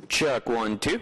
Check 1, 2.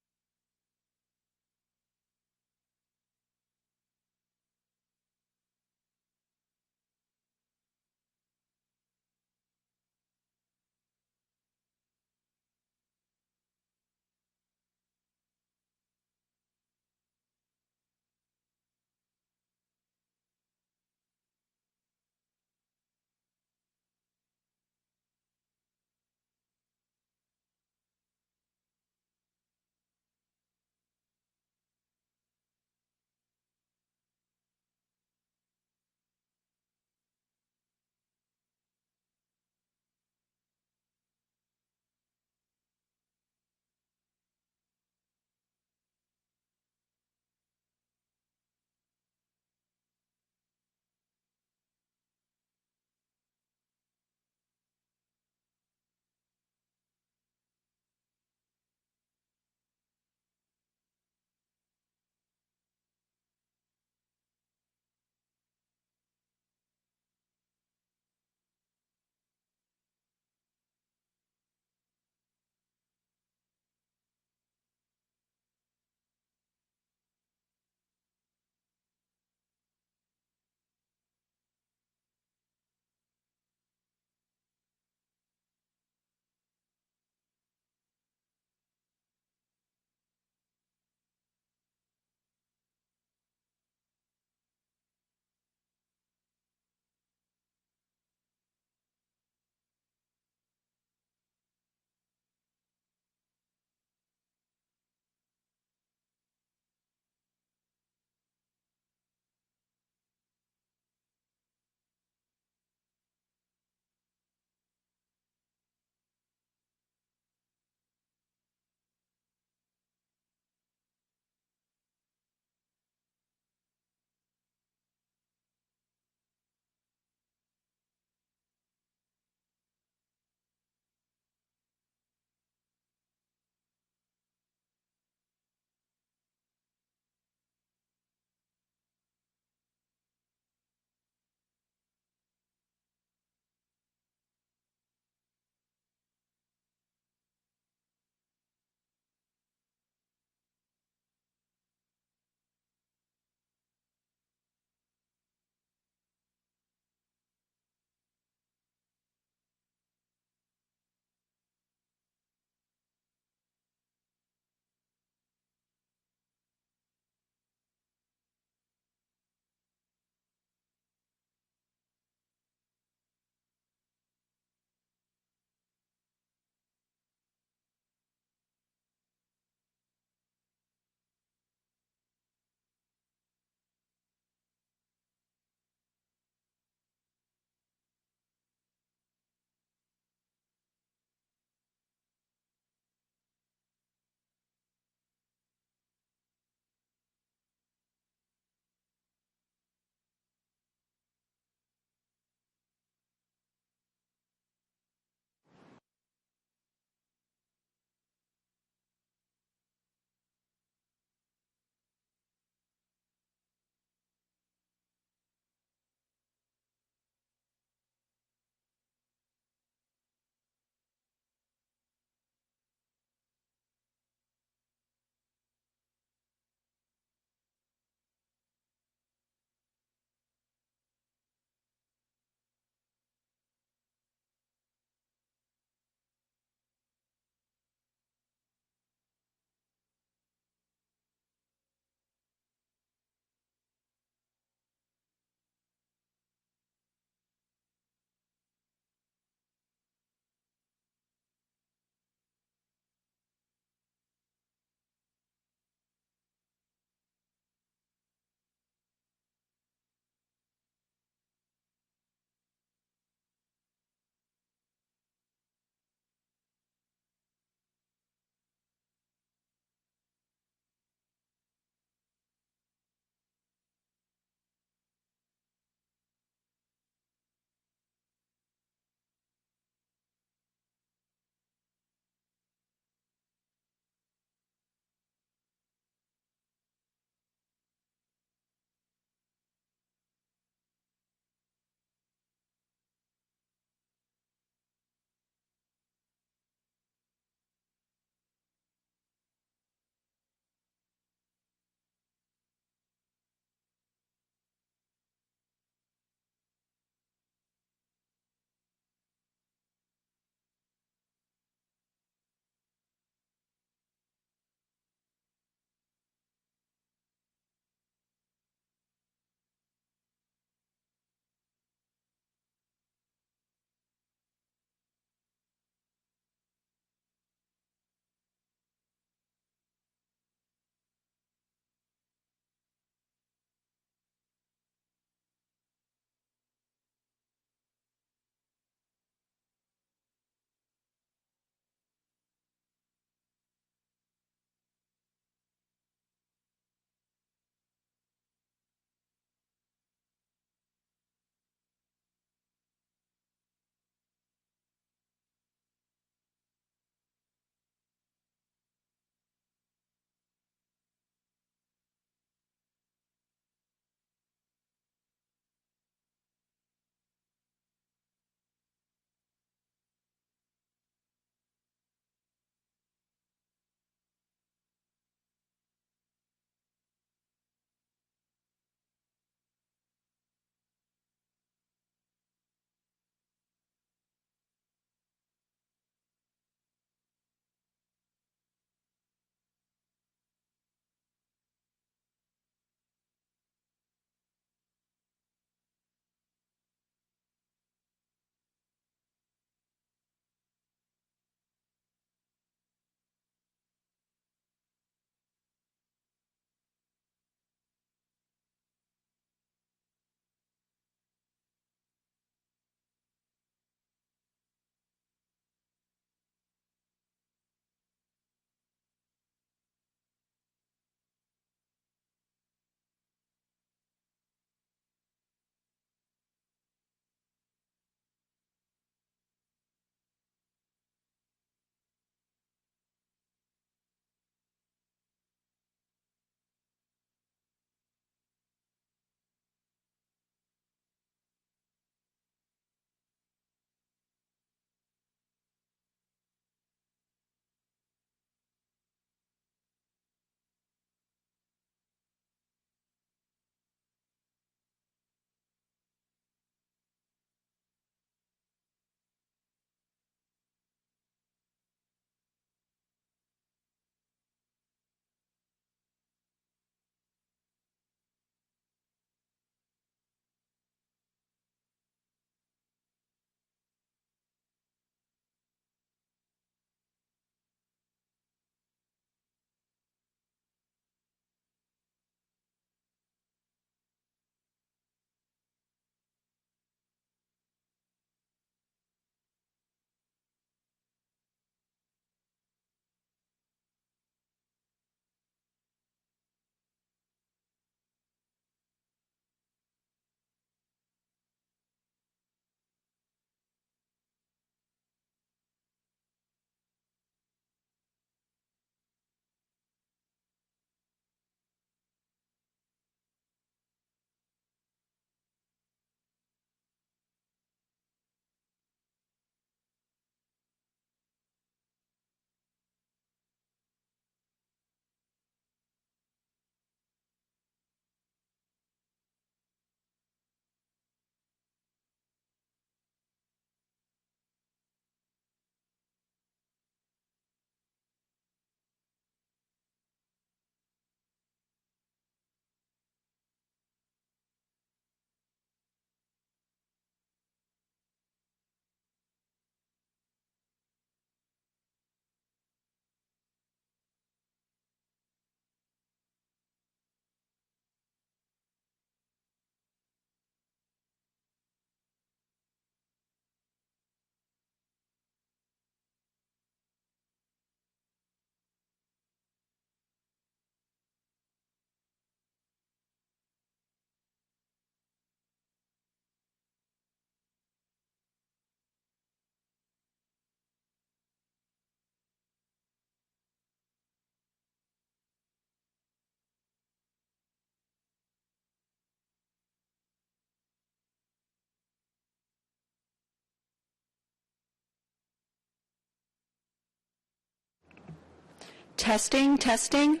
Testing, testing.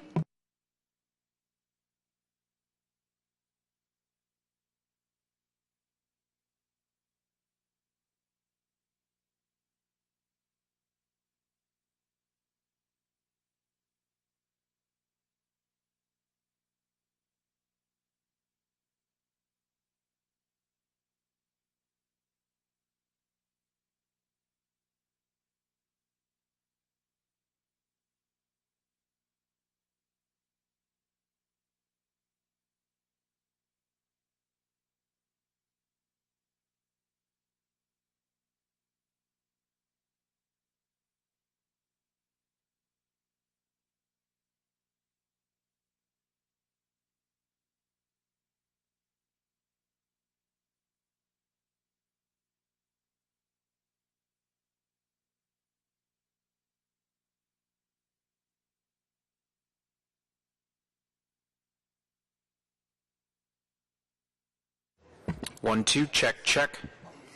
One, two, check, check.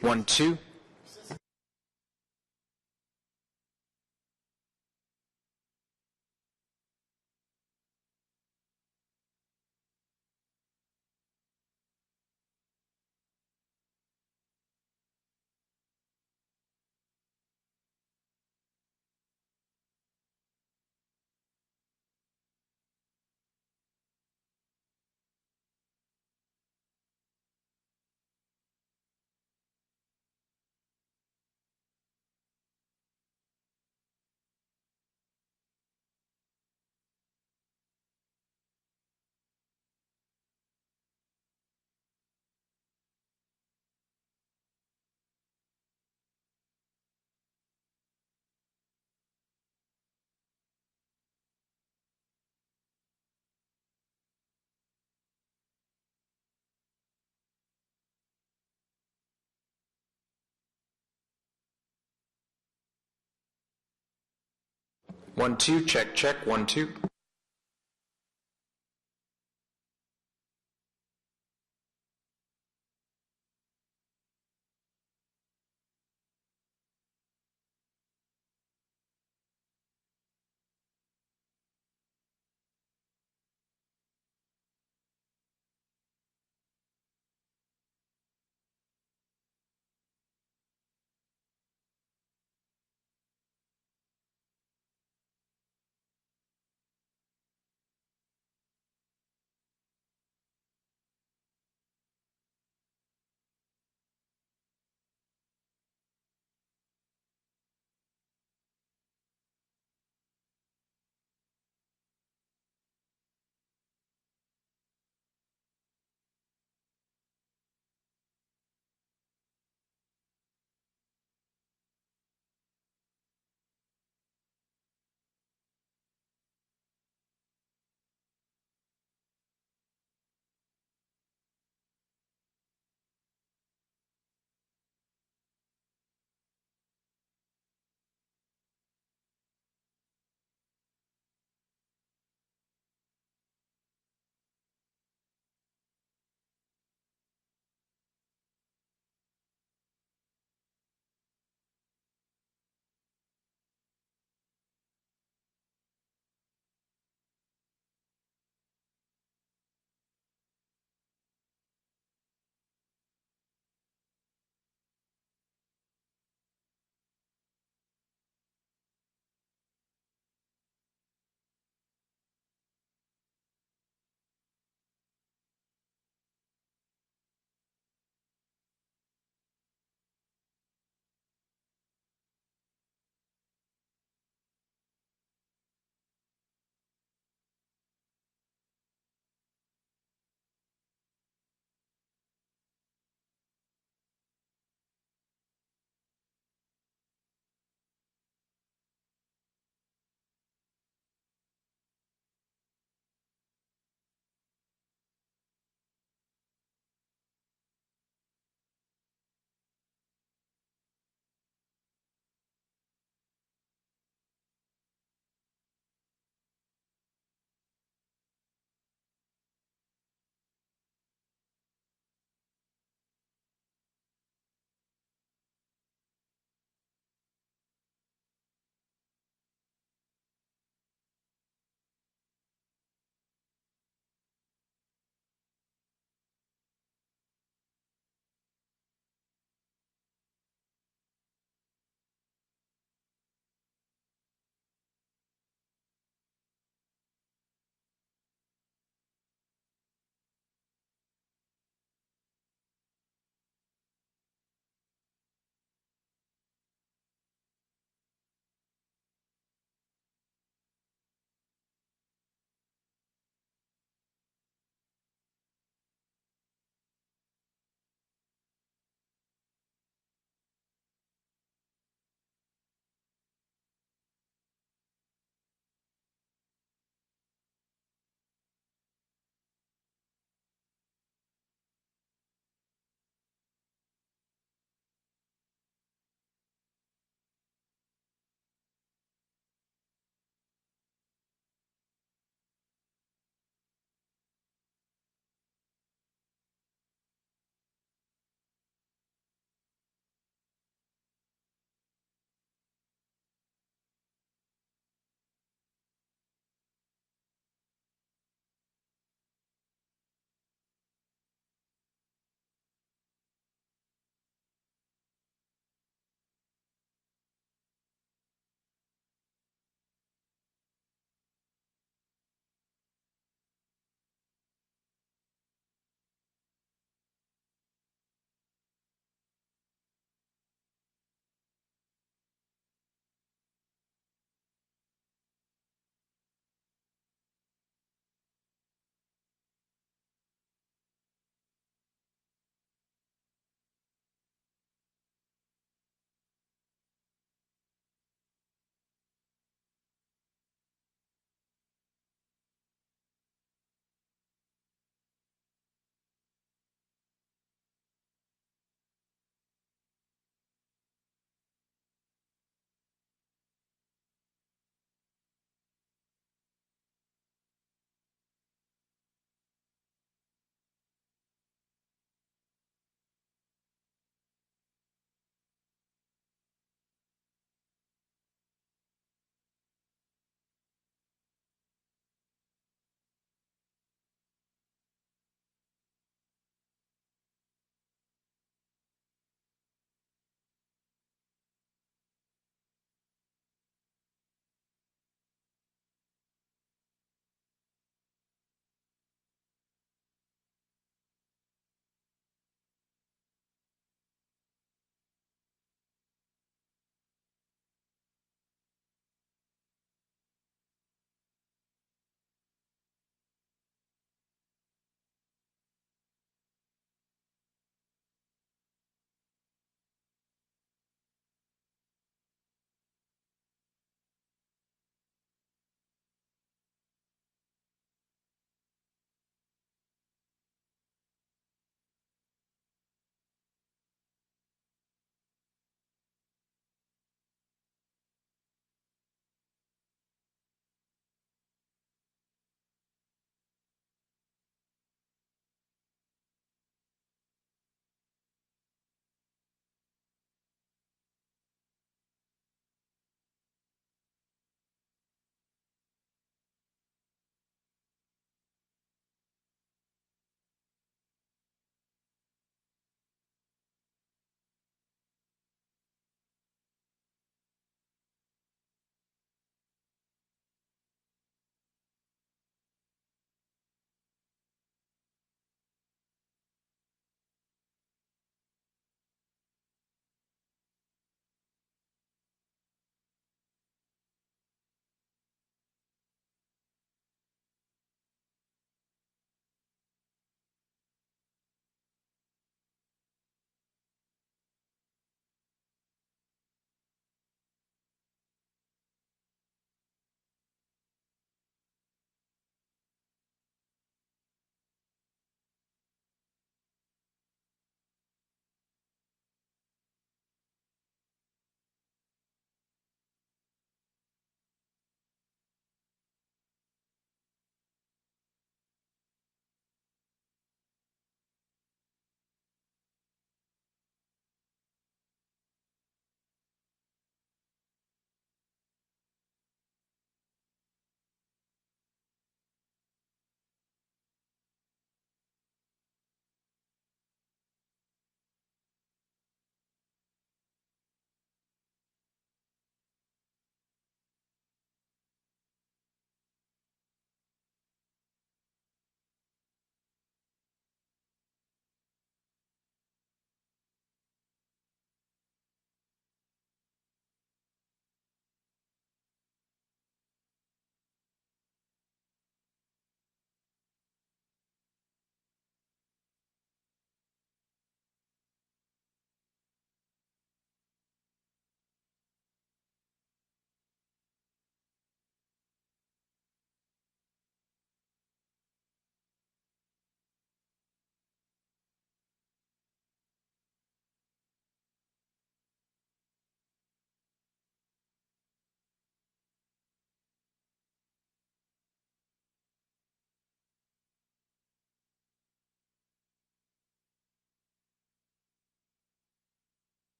1, 2. One, two, check, check. 1, 2.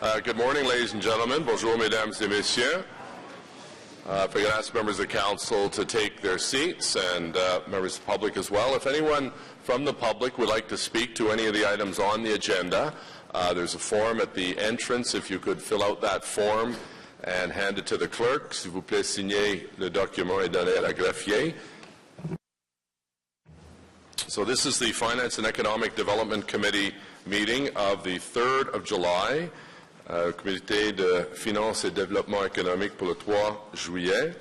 Good morning, ladies and gentlemen. Bonjour, mesdames et messieurs. If I could ask members of council to take their seats, and members of the public as well. If anyone from the public would like to speak to any of the items on the agenda, there's a form at the entrance. If you could fill out that form and hand it to the clerk. S'il vous plaît, signez le document et donnez à la greffier. So this is the Finance and Economic Development Committee meeting of the 3rd of July. Comité de Finances et Développement économique pour le 3 juillet.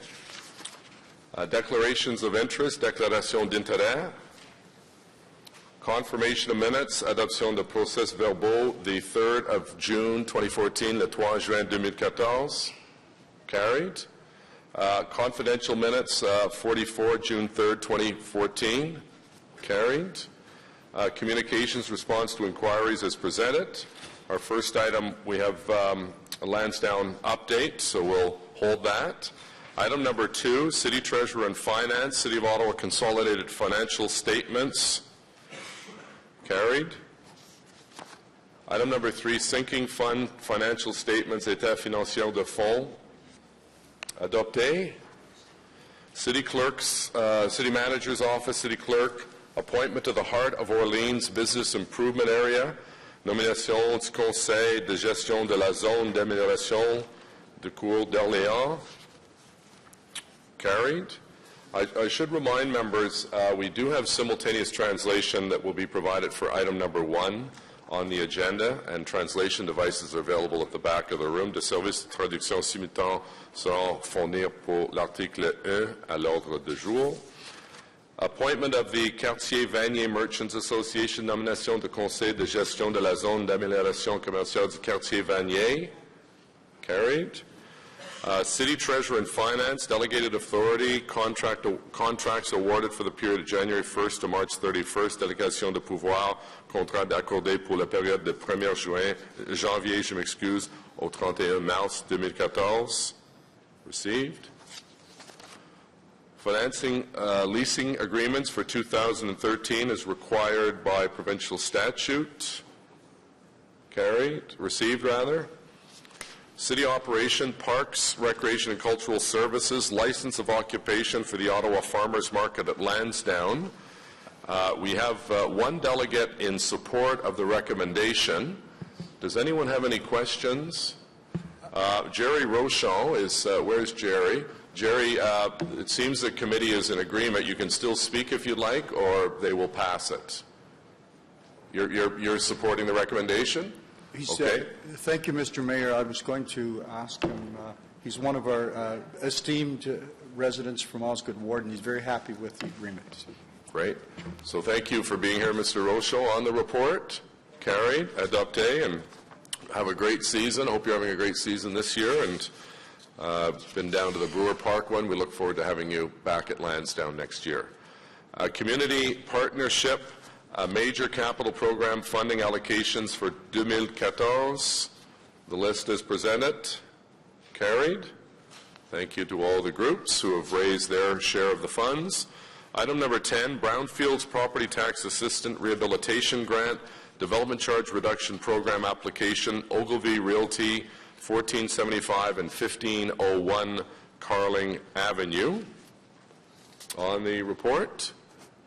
Declarations of interest, déclaration d'intérêt. Confirmation of minutes, adoption de procès-verbaux, the 3rd of June 2014, le 3 juin 2014. Carried. Confidential minutes, 44 June 3rd, 2014. Carried. Communications response to inquiries as presented. Our first item, we have a Lansdowne update, so we'll hold that. Item number 2, City Treasurer and Finance, City of Ottawa Consolidated Financial Statements. Carried. Item number 3, Sinking Fund Financial Statements, État financier de fonds. Adopté. City Clerk's, City Manager's Office, City Clerk, appointment to the Heart of Orleans Business Improvement Area. Nomination du Conseil de gestion de la zone d'amélioration de Cour d'Orléans. Carried. I should remind members, we do have simultaneous translation that will be provided for item number 1 on the agenda, and translation devices are available at the back of the room. Des services de traduction simultanés seront fournis pour l'article 1 à l'ordre du jour. Appointment of the Quartier Vanier Merchants Association, nomination de conseil de gestion de la zone d'amélioration commerciale du Quartier Vanier. Carried. City Treasurer and Finance, Delegated Authority, contracts awarded for the period of January 1st to March 31st, délégation de pouvoir, contrat accordé pour la période de 1er janvier, je m'excuse, au 31 mars 2014. Received. Financing leasing agreements for 2013 is required by provincial statute. Carried. Received, rather. City operation, parks, recreation and cultural services, license of occupation for the Ottawa Farmers Market at Lansdowne. We have one delegate in support of the recommendation. Does anyone have any questions? Jerry Rochon is, where's Jerry? Jerry, it seems the committee is in agreement. You can still speak if you'd like, or they will pass it. You're supporting the recommendation? Okay. Thank you, Mr. Mayor. I was going to ask him. He's one of our esteemed residents from Osgood Ward, and he's very happy with the agreement. Great. So thank you for being here, Mr. Rochon. On the report, carried, adopté, and have a great season. Hope you're having a great season this year, and been down to the Brewer Park one. We look forward to having you back at Lansdowne next year. Community partnership, major capital program funding allocations for 2014. The list is presented. Carried. Thank you to all the groups who have raised their share of the funds. Item number 10, Brownfields Property Tax Assistant Rehabilitation Grant, Development Charge Reduction Program application, Ogilvy Realty, 1475 and 1501 Carling Avenue. On the report,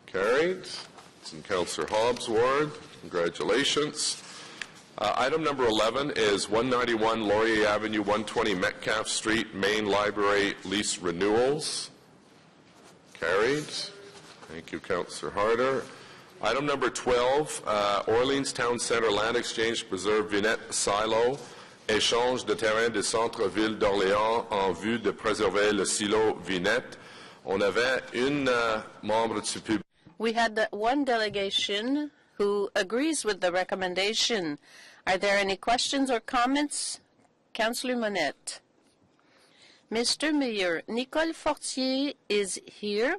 carried. It's in Councillor Hobbs' ward. Congratulations. Item number 11 is 191 Laurier Avenue, 120 Metcalfe Street, Main Library lease renewals. Carried. Thank you, Councillor Harder. Item number 12, Orleans Town Centre Land Exchange Preserve Vinette Silo. Échange de terrain des centres-villes d'Orléans en vue de préserver le silo Vinette. On avait une membre du public. We had one delegation who agrees with the recommendation. Are there any questions or comments? Councillor Monette. Mr. Mayor, Nicole Fortier is here.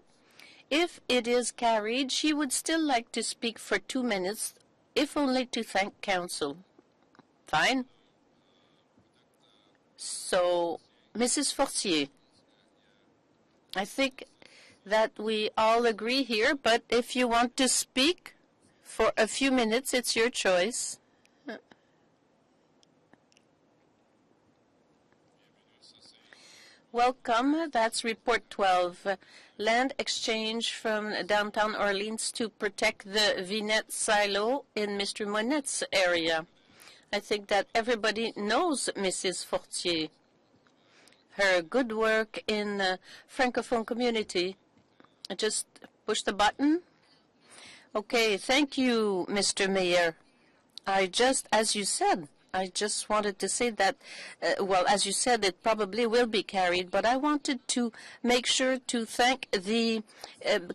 If it is carried, she would still like to speak for 2 minutes, if only to thank council. Fine. So, Mrs. Fortier, I think that we all agree here, but if you want to speak for a few minutes, it's your choice. Welcome. That's Report 12. Land exchange from downtown Orleans to protect the Vinette silo in Mr. Monette's area. I think that everybody knows Mrs. Fortier. Her good work in the Francophone community. Just push the button. Okay, thank you, Mr. Mayor. As you said, I just wanted to say that, well, as you said, it probably will be carried, but I wanted to make sure to thank the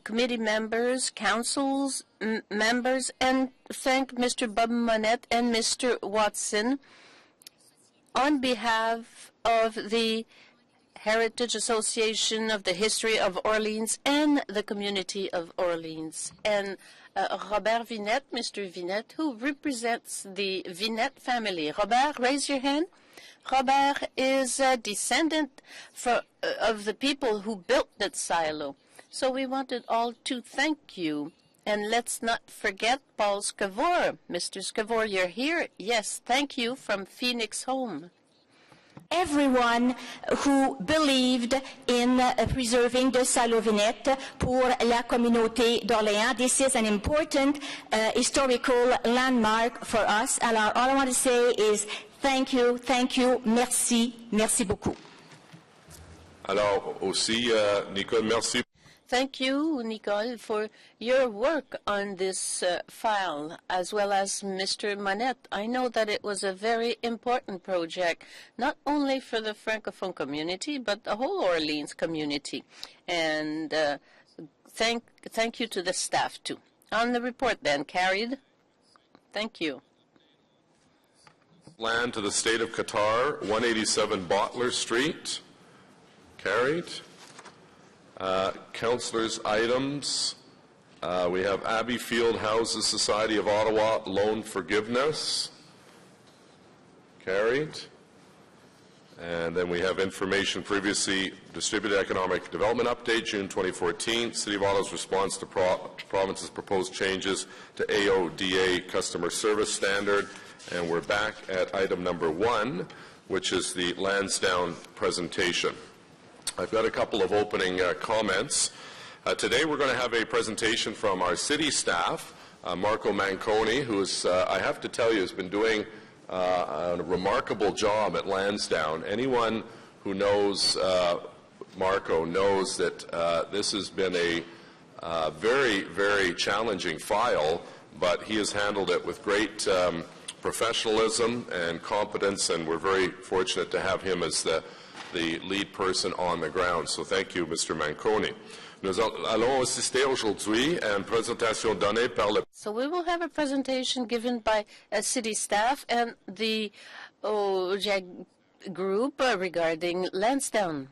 committee members, councils members, and thank Mr. Bob Monette and Mr. Watson on behalf of the Heritage Association of the History of Orleans and the community of Orleans. And Robert Vinette, Mr. Vinette, who represents the Vinette family. Robert, raise your hand. Robert is a descendant of the people who built that silo. So we wanted all to thank you. And let's not forget Paul Scavor. Mr. Scavor, you're here. Yes, thank you from Phoenix Home. Everyone who believed in preserving the Salo Vinette pour la communauté d'Orléans. This is an important historical landmark for us. Alors, all I want to say is thank you, merci, merci beaucoup. Alors aussi, Nicole, merci. Thank you, Nicole, for your work on this file, as well as Mr. Monette. I know that it was a very important project, not only for the Francophone community, but the whole Orleans community. And thank you to the staff, too. On the report, then, carried. Thank you. Land to the state of Qatar, 187 Bottler Street. Carried. Councillors' items. We have Abbey Field Houses Society of Ottawa loan forgiveness. Carried. And then we have information previously distributed economic development update, June 2014. City of Ottawa's response to province's proposed changes to AODA customer service standard. And we're back at item number 1, which is the Lansdowne presentation. I've got a couple of opening comments. Today we're going to have a presentation from our city staff, Marco Manconi, who is, I have to tell you, has been doing a remarkable job at Lansdowne. Anyone who knows Marco knows that this has been a very, very challenging file, but he has handled it with great professionalism and competence, and we're very fortunate to have him as the lead person on the ground. So thank you, Mr. Manconi. Nous allons assister aujourd'hui à une présentation donnée par le... So we will have a presentation given by city staff and the OJAG group regarding Lansdowne.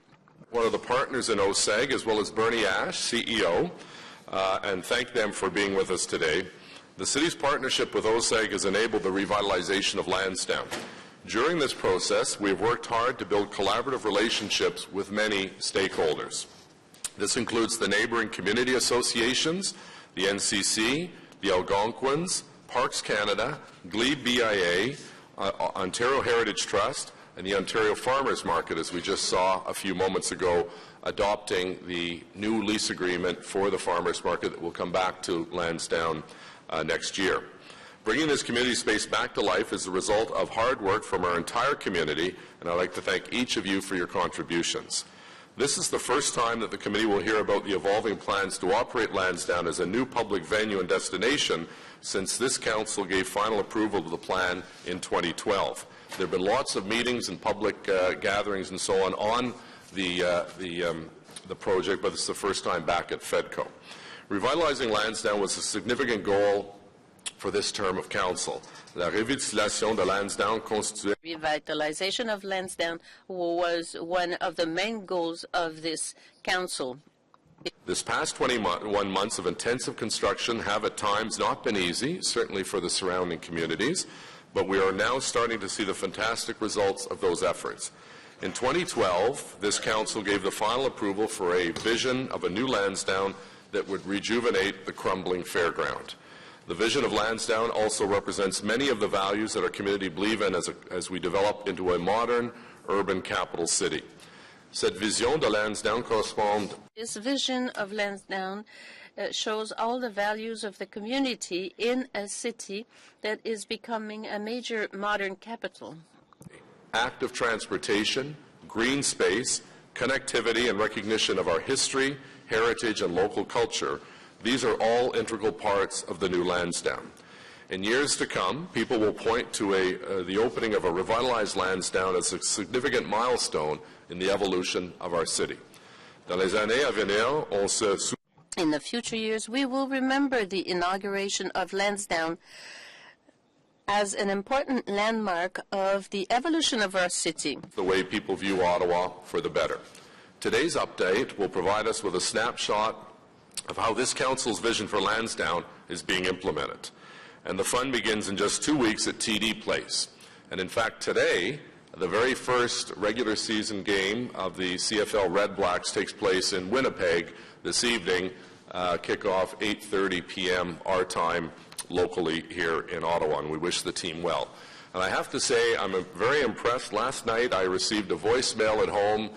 One of the partners in OSEG, as well as Bernie Ash, CEO, and thank them for being with us today. The city's partnership with OSEG has enabled the revitalization of Lansdowne. During this process, we have worked hard to build collaborative relationships with many stakeholders. This includes the neighboring community associations, the NCC, the Algonquins, Parks Canada, Glebe BIA, Ontario Heritage Trust, and the Ontario Farmers Market, as we just saw a few moments ago, adopting the new lease agreement for the Farmers Market that will come back to Lansdowne next year. Bringing this community space back to life is the result of hard work from our entire community, and I'd like to thank each of you for your contributions. This is the first time that the committee will hear about the evolving plans to operate Lansdowne as a new public venue and destination since this council gave final approval to the plan in 2012. There have been lots of meetings and public gatherings and so on the project, but it's the first time back at FEDCO. Revitalizing Lansdowne was a significant goal for this term of council. La revitalisation de Lansdowne constituait... Revitalization of Lansdowne was one of the main goals of this council. This past 21 months of intensive construction have at times not been easy, certainly for the surrounding communities, but we are now starting to see the fantastic results of those efforts. In 2012, this council gave the final approval for a vision of a new Lansdowne that would rejuvenate the crumbling fairground. The vision of Lansdowne also represents many of the values that our community believe in as we develop into a modern urban capital city. Cette vision de Lansdowne correspond This vision of Lansdowne shows all the values of the community in a city that is becoming a major modern capital. active transportation, green space, connectivity, and recognition of our history, heritage, and local culture. These are all integral parts of the new Lansdowne. In years to come, people will point to the opening of a revitalized Lansdowne as a significant milestone in the evolution of our city. Dans les années à venir, on se In the future years, we will remember the inauguration of Lansdowne as an important landmark of the evolution of our city. the way people view Ottawa for the better. Today's update will provide us with a snapshot of how this council's vision for Lansdowne is being implemented. And the fun begins in just 2 weeks at TD Place. And in fact, today, the very first regular season game of the CFL Red Blacks takes place in Winnipeg this evening, kickoff 8:30 p.m. our time locally here in Ottawa, and we wish the team well. And I have to say, I'm very impressed. Last night I received a voicemail at home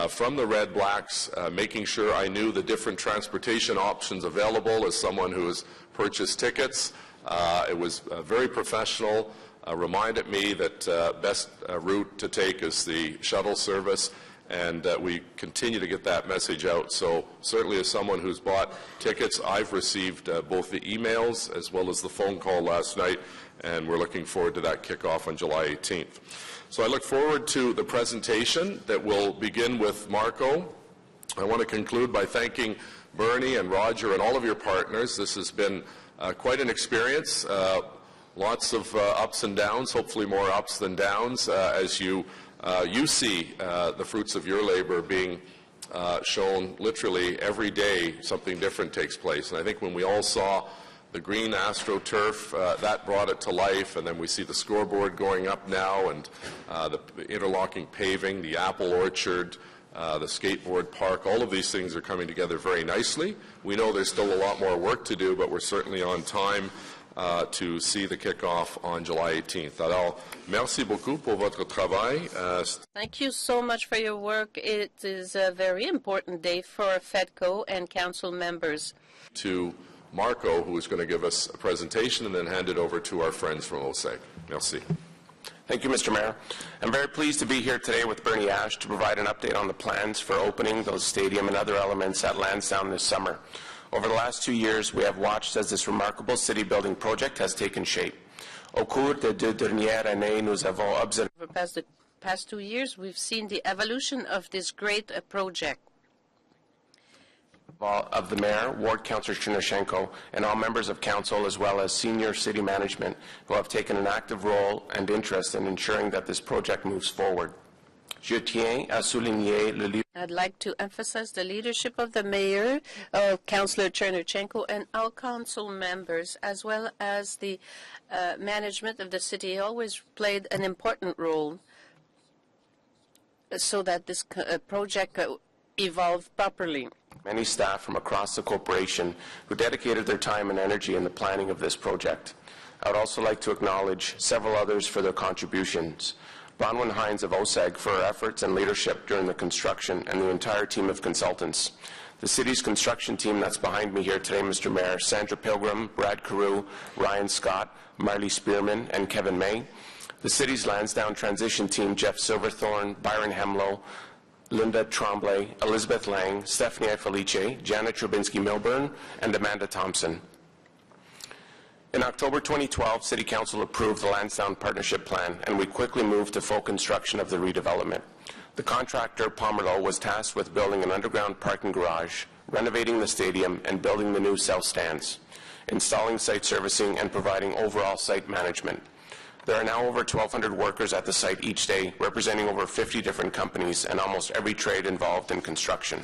from the Red Blacks, making sure I knew the different transportation options available as someone who has purchased tickets. It was very professional, reminded me that best route to take is the shuttle service, and we continue to get that message out. So certainly as someone who's bought tickets, I've received both the emails as well as the phone call last night, and we're looking forward to that kickoff on July 18th. So I look forward to the presentation that will begin with Marco. I want to conclude by thanking Bernie and Roger and all of your partners. This has been quite an experience. Lots of ups and downs, hopefully more ups than downs, as you see the fruits of your labor being shown literally every day. Something different takes place. And I think when we all saw the green AstroTurf, that brought it to life, and then we see the scoreboard going up now, and the interlocking paving, the apple orchard, the skateboard park, all of these things are coming together very nicely. We know there's still a lot more work to do, but we're certainly on time to see the kickoff on July 18th. Alors, merci beaucoup pour votre travail. Thank you so much for your work. It is a very important day for FEDCO and council members. To Marco, who is going to give us a presentation and then hand it over to our friends from OSEG. Merci. Thank you, Mr. Mayor. I'm very pleased to be here today with Bernie Ash to provide an update on the plans for opening the stadium and other elements at Lansdowne this summer. Over the last 2 years, we have watched as this remarkable city-building project has taken shape. Au cours des 2 dernières années, nous avons observé Over the past 2 years, we've seen the evolution of this great project. of the Mayor, Ward Councillor Chernushenko, and all members of Council, as well as senior city management, who have taken an active role and interest in ensuring that this project moves forward. Je tiens à souligner le I'd like to emphasize the leadership of the mayor, Councillor Chernushenko, and all council members, as well as the management of the city. He always played an important role so that this project evolved properly. many staff from across the corporation who dedicated their time and energy in the planning of this project. I would also like to acknowledge several others for their contributions. Bronwyn Hines of OSEG for her efforts and leadership during the construction, and the entire team of consultants. The city's construction team that's behind me here today, Mr. Mayor, Sandra Pilgrim, Brad Carew, Ryan Scott, Marley Spearman, and Kevin May. The city's Lansdowne transition team, Jeff Silverthorne, Byron Hemlow, Linda Tremblay, Elizabeth Lang, Stephanie Felice, Janet Trubinsky-Milburn, and Amanda Thompson. In October 2012, City Council approved the Lansdowne Partnership Plan, and we quickly moved to full construction of the redevelopment. The contractor, Pomerleau, was tasked with building an underground parking garage, renovating the stadium, and building the new south stands, installing site servicing, and providing overall site management. There are now over 1,200 workers at the site each day, representing over 50 different companies and almost every trade involved in construction.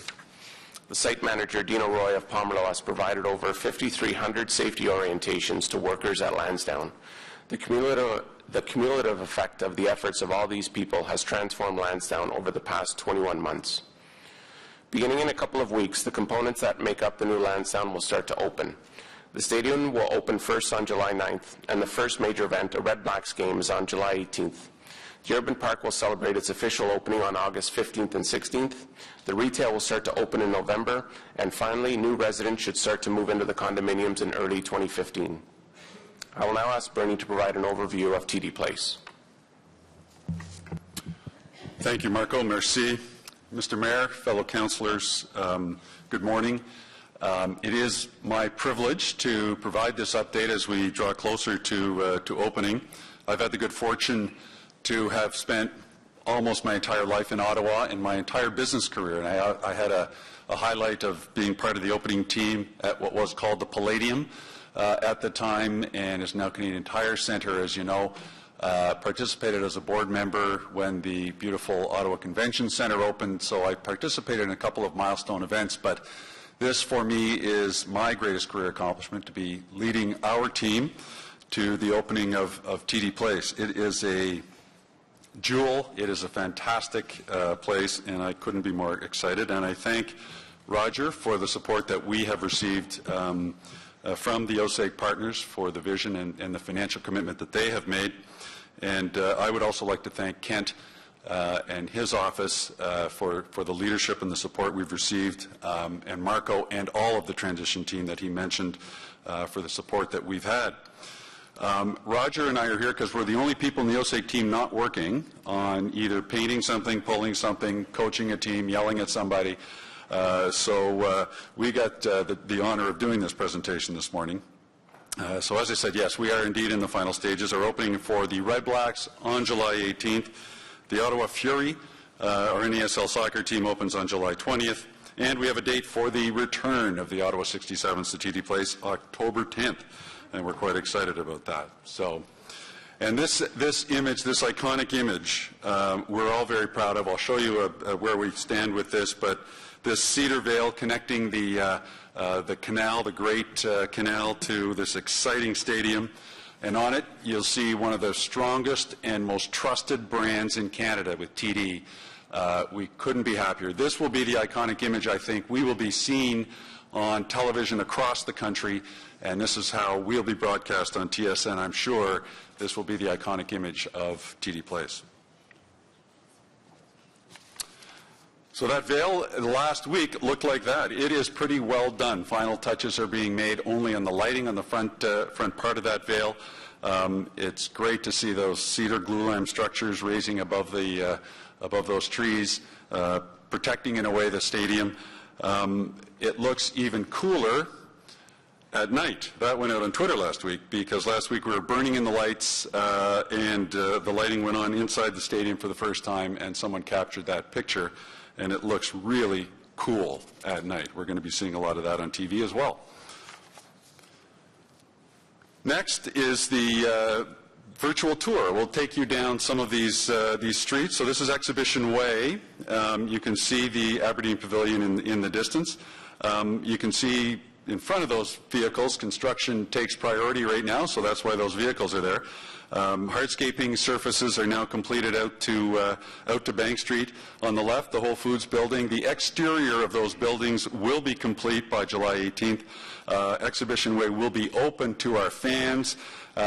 The site manager, Dino Roy of Pomerleau, has provided over 5,300 safety orientations to workers at Lansdowne. The cumulative effect of the efforts of all these people has transformed Lansdowne over the past 21 months. Beginning in a couple of weeks, the components that make up the new Lansdowne will start to open. The stadium will open first on July 9th, and the first major event, a Red Blacks game, is on July 18th. The Urban Park will celebrate its official opening on August 15th and 16th. The retail will start to open in November. And finally, new residents should start to move into the condominiums in early 2015. I will now ask Bernie to provide an overview of TD Place. Thank you, Marco. Merci. Mr. Mayor, fellow councillors, good morning. It is my privilege to provide this update as we draw closer to opening. I've had the good fortune to have spent almost my entire life in Ottawa and my entire business career, and I had a highlight of being part of the opening team at what was called the Palladium at the time, and is now Canadian Tire Centre, as you know. Participated as a board member when the beautiful Ottawa Convention Centre opened, so I participated in a couple of milestone events, but this for me is my greatest career accomplishment, to be leading our team to the opening of TD Place. It is a jewel. It is a fantastic place, and I couldn't be more excited. And I thank Roger for the support that we have received from the OSEG partners for the vision and the financial commitment that they have made. And I would also like to thank Kent and his office for the leadership and the support we've received, and Marco and all of the transition team that he mentioned for the support that we've had. Roger and I are here because we're the only people in the OSEG team not working on either painting something, pulling something, coaching a team, yelling at somebody. So we got the honor of doing this presentation this morning. So as I said, yes, we are indeed in the final stages. Our opening for the Red Blacks on July 18th. The Ottawa Fury, our NASL soccer team, opens on July 20th. And we have a date for the return of the Ottawa 67s to TD Place, October 10th. And we're quite excited about that. So, and this image, this iconic image, we're all very proud of. I'll show you where we stand with this, but this cedar veil connecting the canal, the great canal, to this exciting stadium. And on it, you'll see one of the strongest and most trusted brands in Canada with TD. We couldn't be happier. This will be the iconic image, I think, we will be seen on television across the country, and this is how we'll be broadcast on TSN. I'm sure this will be the iconic image of TD Place. So that veil last week looked like that. It is pretty well done. Final touches are being made only on the lighting on the front part of that veil. It's great to see those cedar glue-lime structures raising above those trees, protecting in a way the stadium. It looks even cooler at night. That went out on Twitter last week, because last week we were burning in the lights and the lighting went on inside the stadium for the first time, and someone captured that picture, and it looks really cool at night. We're going to be seeing a lot of that on TV as well. Next is the virtual tour. We'll take you down some of these streets. So this is Exhibition Way. You can see the Aberdeen Pavilion in the distance. You can see in front of those vehicles, construction takes priority right now, so that's why those vehicles are there. Hardscaping surfaces are now completed out to Bank Street. On the left, the Whole Foods building. The exterior of those buildings will be complete by July 18th. Exhibition Way will be open to our fans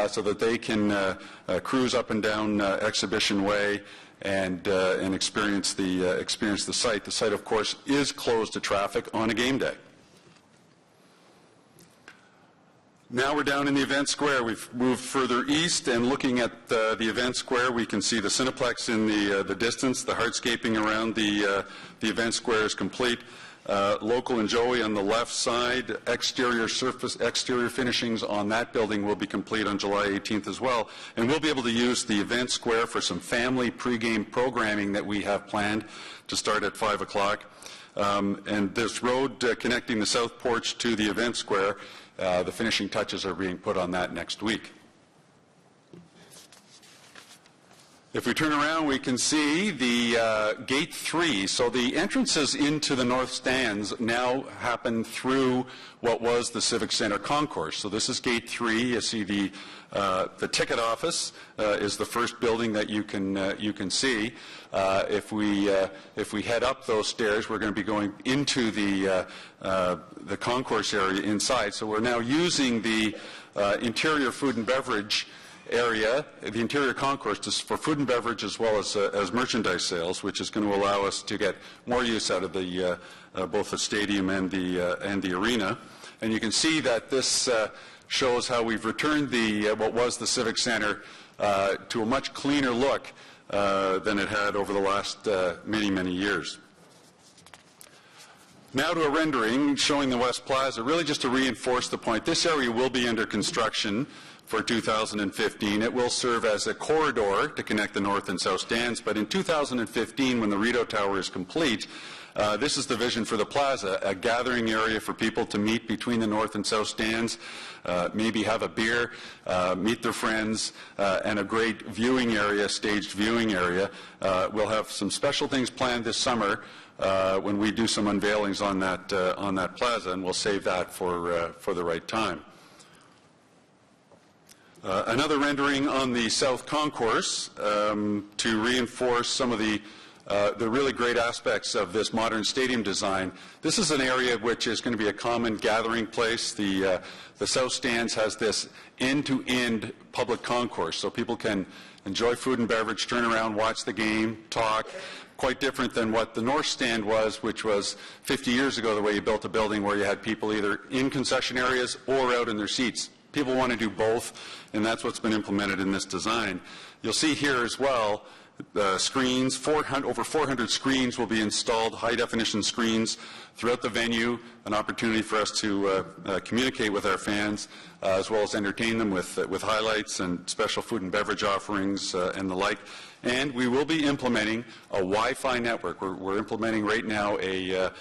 so that they can cruise up and down Exhibition Way and experience the site. The site, of course, is closed to traffic on a game day. Now we're down in the event square. We've moved further east, and looking at the event square, we can see the Cineplex in the distance. The hardscaping around the event square is complete. Local and Joey on the left side, exterior finishings on that building will be complete on July 18th as well. And we'll be able to use the event square for some family pregame programming that we have planned to start at 5 o'clock. And this road connecting the South Porch to the event square, the finishing touches are being put on that next week. If we turn around, we can see the Gate 3. So the entrances into the north stands now happen through what was the Civic Center concourse. So this is Gate 3. You see the ticket office is the first building that you can see. If we head up those stairs, we're going to be going into the concourse area inside. So we're now using the interior food and beverage area, the interior concourse, is for food and beverage as well as merchandise sales, which is going to allow us to get more use out of the both the stadium and the arena. And you can see that this shows how we've returned the what was the Civic Center to a much cleaner look than it had over the last many years. Now to a rendering showing the West Plaza, really just to reinforce the point. This area will be under construction for 2015. It will serve as a corridor to connect the north and south stands, but in 2015, when the Rideau Tower is complete, this is the vision for the plaza, a gathering area for people to meet between the north and south stands, maybe have a beer, meet their friends, and a great viewing area, staged viewing area. We'll have some special things planned this summer when we do some unveilings on that plaza, and we'll save that for the right time. Another rendering on the South Concourse to reinforce some of the really great aspects of this modern stadium design. This is an area which is going to be a common gathering place. The South Stands has this end-to-end public concourse, so people can enjoy food and beverage, turn around, watch the game, talk. Quite different than what the North Stand was, which was 50 years ago, the way you built a building where you had people either in concession areas or out in their seats. People want to do both, and that's what's been implemented in this design. You'll see here as well screens, over 400 screens will be installed, high-definition screens throughout the venue, an opportunity for us to communicate with our fans, as well as entertain them with highlights and special food and beverage offerings and the like. And we will be implementing a Wi-Fi network. We're implementing right now a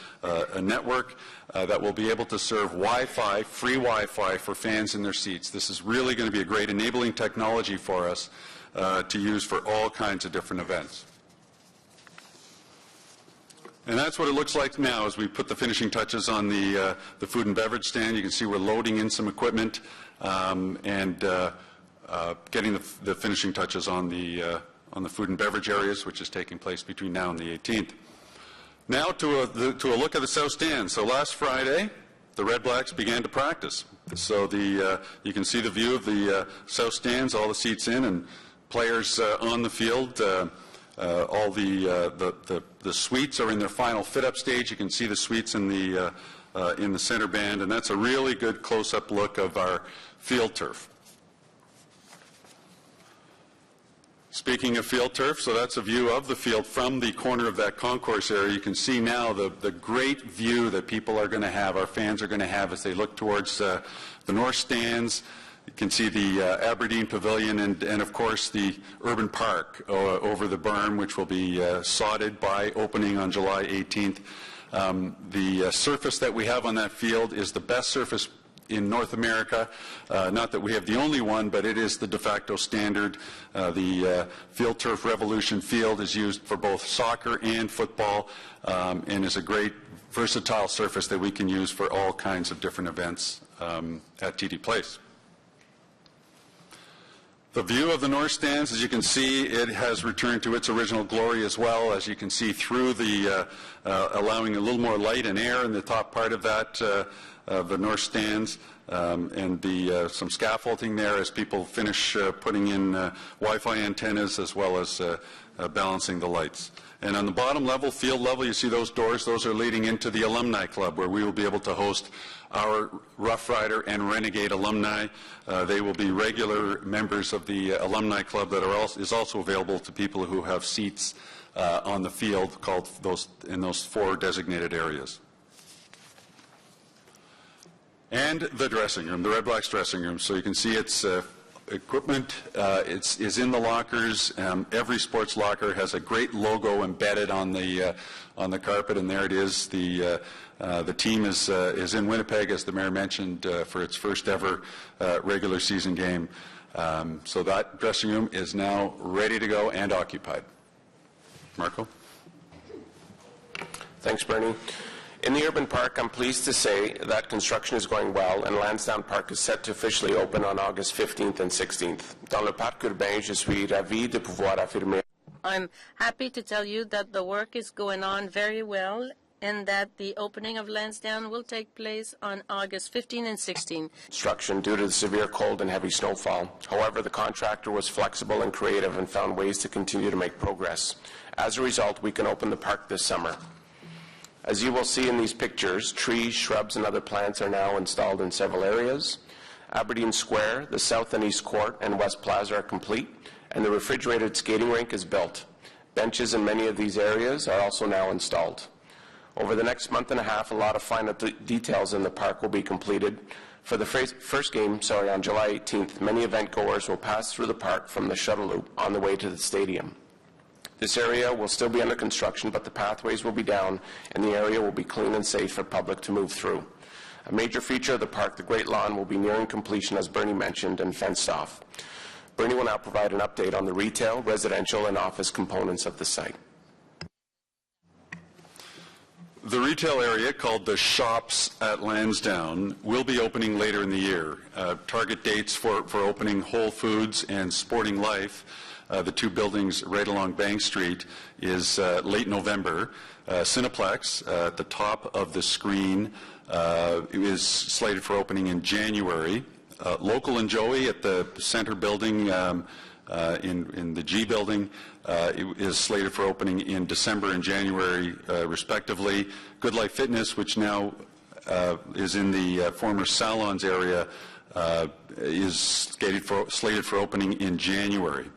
network that will be able to serve Wi-Fi, free Wi-Fi for fans in their seats. This is really going to be a great enabling technology for us to use for all kinds of different events. And that's what it looks like now as we put the finishing touches on the food and beverage stand. You can see we're loading in some equipment and getting the finishing touches on the food and beverage areas, which is taking place between now and the 18th. Now to a look at the South Stand. So last Friday, the Red Blacks began to practice. So you can see the view of the South Stands, all the seats in, and players on the field. All the suites are in their final fit-up stage. You can see the suites in the center band, and that's a really good close-up look of our field turf. Speaking of field turf, so that's a view of the field from the corner of that concourse area. You can see now the great view that people are going to have, our fans are going to have as they look towards the North Stands. You can see the Aberdeen Pavilion and of course, the Urban Park over the berm, which will be sodded by opening on July 18th. The surface that we have on that field is the best surface in North America. Not that we have the only one, but it is the de facto standard. The Field Turf Revolution field is used for both soccer and football and is a great versatile surface that we can use for all kinds of different events at TD Place. The view of the North Stands, as you can see, it has returned to its original glory as well, as you can see through the allowing a little more light and air in the top part of that, the North Stands, and some scaffolding there as people finish putting in Wi-Fi antennas as well as balancing the lights. And on the bottom level, field level, you see those doors. Those are leading into the Alumni Club, where we will be able to host our Rough Rider and Renegade alumni. They will be regular members of the Alumni Club that is also available to people who have seats on the field in those 4 designated areas. And the dressing room, the Red Blacks dressing room. So you can see it's equipment is in the lockers. Every sports locker has a great logo embedded on the carpet, and there it is. The team is in Winnipeg, as the mayor mentioned, for its first ever regular season game. So that dressing room is now ready to go and occupied. Marco? Thanks, Bernie. In the Urban Park, I'm pleased to say that construction is going well and Lansdowne Park is set to officially open on August 15th and 16th. Dans le parc urbain, je suis ravi de pouvoir affirmer. I'm happy to tell you that the work is going on very well and that the opening of Lansdowne will take place on August 15 and 16. Construction due to the severe cold and heavy snowfall. However, the contractor was flexible and creative and found ways to continue to make progress. As a result, we can open the park this summer. As you will see in these pictures, trees, shrubs, and other plants are now installed in several areas. Aberdeen Square, the South and East Court, and West Plaza are complete, and the refrigerated skating rink is built. Benches in many of these areas are also now installed. Over the next month and a half, a lot of final details in the park will be completed. For the first game, on July 18th, many event goers will pass through the park from the shuttle loop on the way to the stadium. This area will still be under construction, but the pathways will be down, and the area will be clean and safe for public to move through. A major feature of the park, the Great Lawn, will be nearing completion, as Bernie mentioned, and fenced off. Bernie will now provide an update on the retail, residential, and office components of the site. The retail area, called the Shops at Lansdowne, will be opening later in the year. Target dates for opening Whole Foods and Sporting Life, the two buildings right along Bank Street, is late November. Cineplex, at the top of the screen, is slated for opening in January. Local and Joey at the center building in the G building is slated for opening in December and January, respectively. Good Life Fitness, which now is in the former Salons area, is slated for opening in January.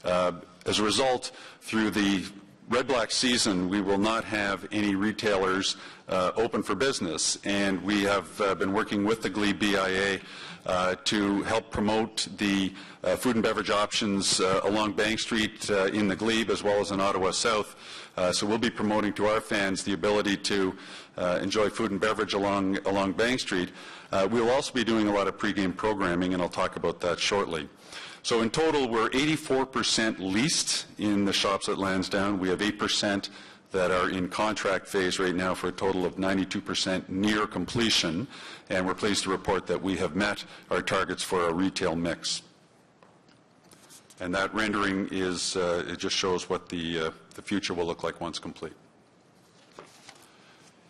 As a result, through the Red-Black season, we will not have any retailers open for business, and we have been working with the Glebe BIA to help promote the food and beverage options along Bank Street in the Glebe as well as in Ottawa South. So we'll be promoting to our fans the ability to enjoy food and beverage along Bank Street. We'll also be doing a lot of pregame programming, and I'll talk about that shortly. So in total, we're 84% leased in the Shops at Lansdowne. We have 8% that are in contract phase right now, for a total of 92% near completion, and we're pleased to report that we have met our targets for a retail mix. And that rendering is, it just shows what the future will look like once complete.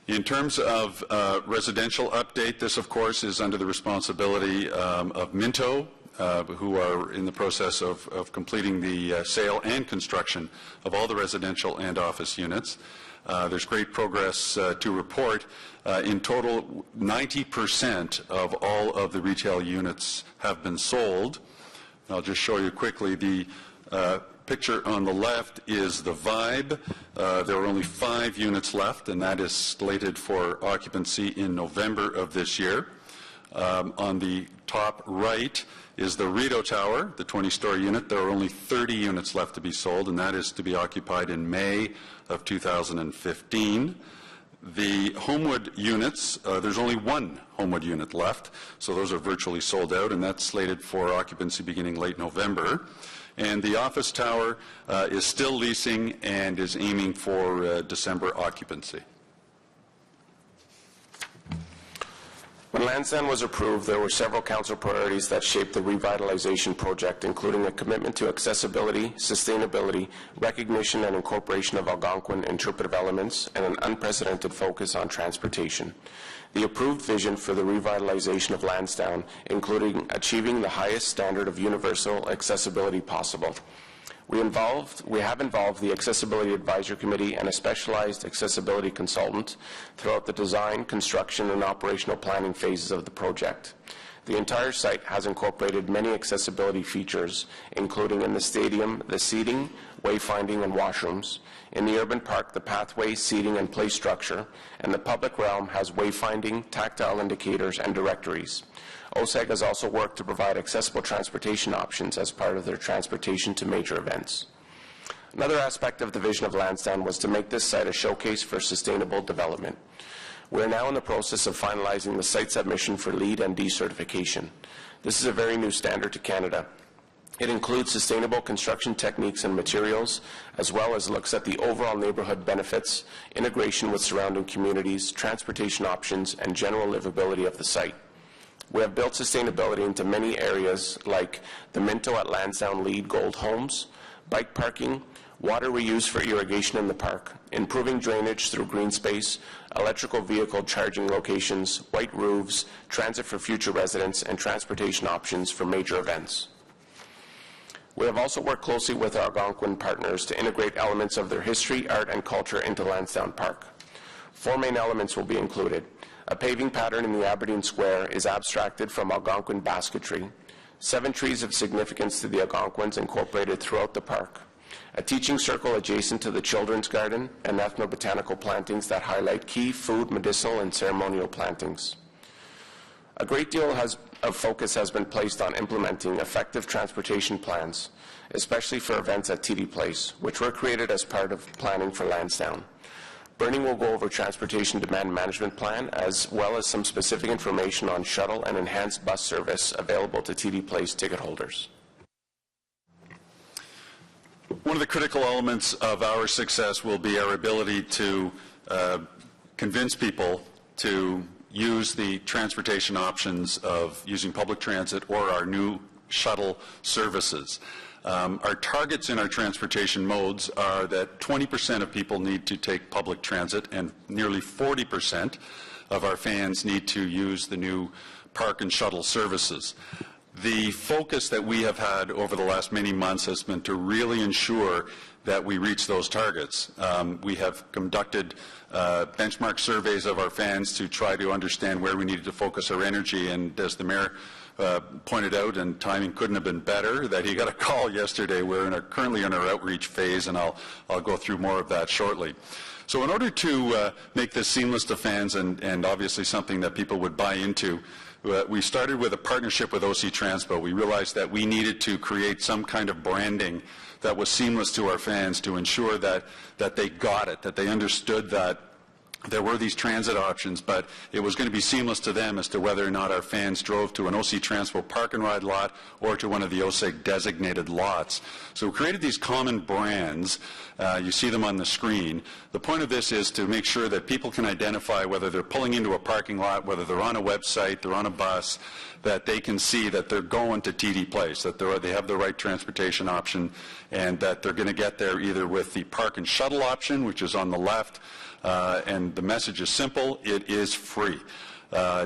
In terms of residential update, this of course is under the responsibility of Minto, who are in the process of completing the sale and construction of all the residential and office units. There's great progress to report. In total, 90% of all of the retail units have been sold. I'll just show you quickly. The picture on the left is the Vibe. There are only 5 units left, and that is slated for occupancy in November of this year. On the top right is the Rideau Tower, the 20-story unit. There are only 30 units left to be sold, and that is to be occupied in May of 2015. The Homewood units, there's only 1 Homewood unit left, so those are virtually sold out, and that's slated for occupancy beginning late November. And the office tower is still leasing and is aiming for December occupancy. When Lansdowne was approved, there were several council priorities that shaped the revitalization project, including a commitment to accessibility, sustainability, recognition and incorporation of Algonquin interpretive elements, and an unprecedented focus on transportation. The approved vision for the revitalization of Lansdowne, including achieving the highest standard of universal accessibility possible. We have involved the Accessibility Advisory Committee and a specialized accessibility consultant throughout the design, construction, and operational planning phases of the project. The entire site has incorporated many accessibility features, including in the stadium, the seating, wayfinding, and washrooms. In the urban park, the pathway, seating, and play structure, and the public realm has wayfinding, tactile indicators, and directories. OSEG has also worked to provide accessible transportation options as part of their transportation to major events. Another aspect of the vision of Lansdowne was to make this site a showcase for sustainable development. We are now in the process of finalizing the site submission for LEED and D certification. This is a very new standard to Canada. It includes sustainable construction techniques and materials, as well as looks at the overall neighborhood benefits, integration with surrounding communities, transportation options, and general livability of the site. We have built sustainability into many areas like the Minto at Lansdowne LEED Gold homes, bike parking, water reuse for irrigation in the park, improving drainage through green space, electrical vehicle charging locations, white roofs, transit for future residents, and transportation options for major events. We have also worked closely with our Algonquin partners to integrate elements of their history, art, and culture into Lansdowne Park. 4 main elements will be included. A paving pattern in the Aberdeen Square is abstracted from Algonquin basketry. 7 trees of significance to the Algonquins incorporated throughout the park. A teaching circle adjacent to the children's garden, and ethnobotanical plantings that highlight key food, medicinal, and ceremonial plantings. A great deal of focus has been placed on implementing effective transportation plans, especially for events at TD Place, which were created as part of planning for Lansdowne. Bernie will go over transportation demand management plan, as well as some specific information on shuttle and enhanced bus service available to TD Place ticket holders. One of the critical elements of our success will be our ability to convince people to use the transportation options of using public transit or our new shuttle services. Our targets in our transportation modes are that 20% of people need to take public transit and nearly 40% of our fans need to use the new park and shuttle services. The focus that we have had over the last many months has been to really ensure that we reach those targets. We have conducted benchmark surveys of our fans to try to understand where we needed to focus our energy, and as the Mayor pointed out, and timing couldn't have been better, that he got a call yesterday. We're currently in our outreach phase, and I'll go through more of that shortly. So in order to make this seamless to fans and obviously something that people would buy into, we started with a partnership with OC Transpo. We realized that we needed to create some kind of branding that was seamless to our fans to ensure that they got it, that they understood that there were these transit options, but it was going to be seamless to them as to whether or not our fans drove to an OC Transpo park and ride lot or to one of the OSEG designated lots. So we created these common brands. You see them on the screen. The point of this is to make sure that people can identify whether they're pulling into a parking lot, whether they're on a website, they're on a bus, that they can see that they're going to TD Place, that they have the right transportation option, and that they're going to get there either with the park and shuttle option, which is on the left, and the message is simple: it is free.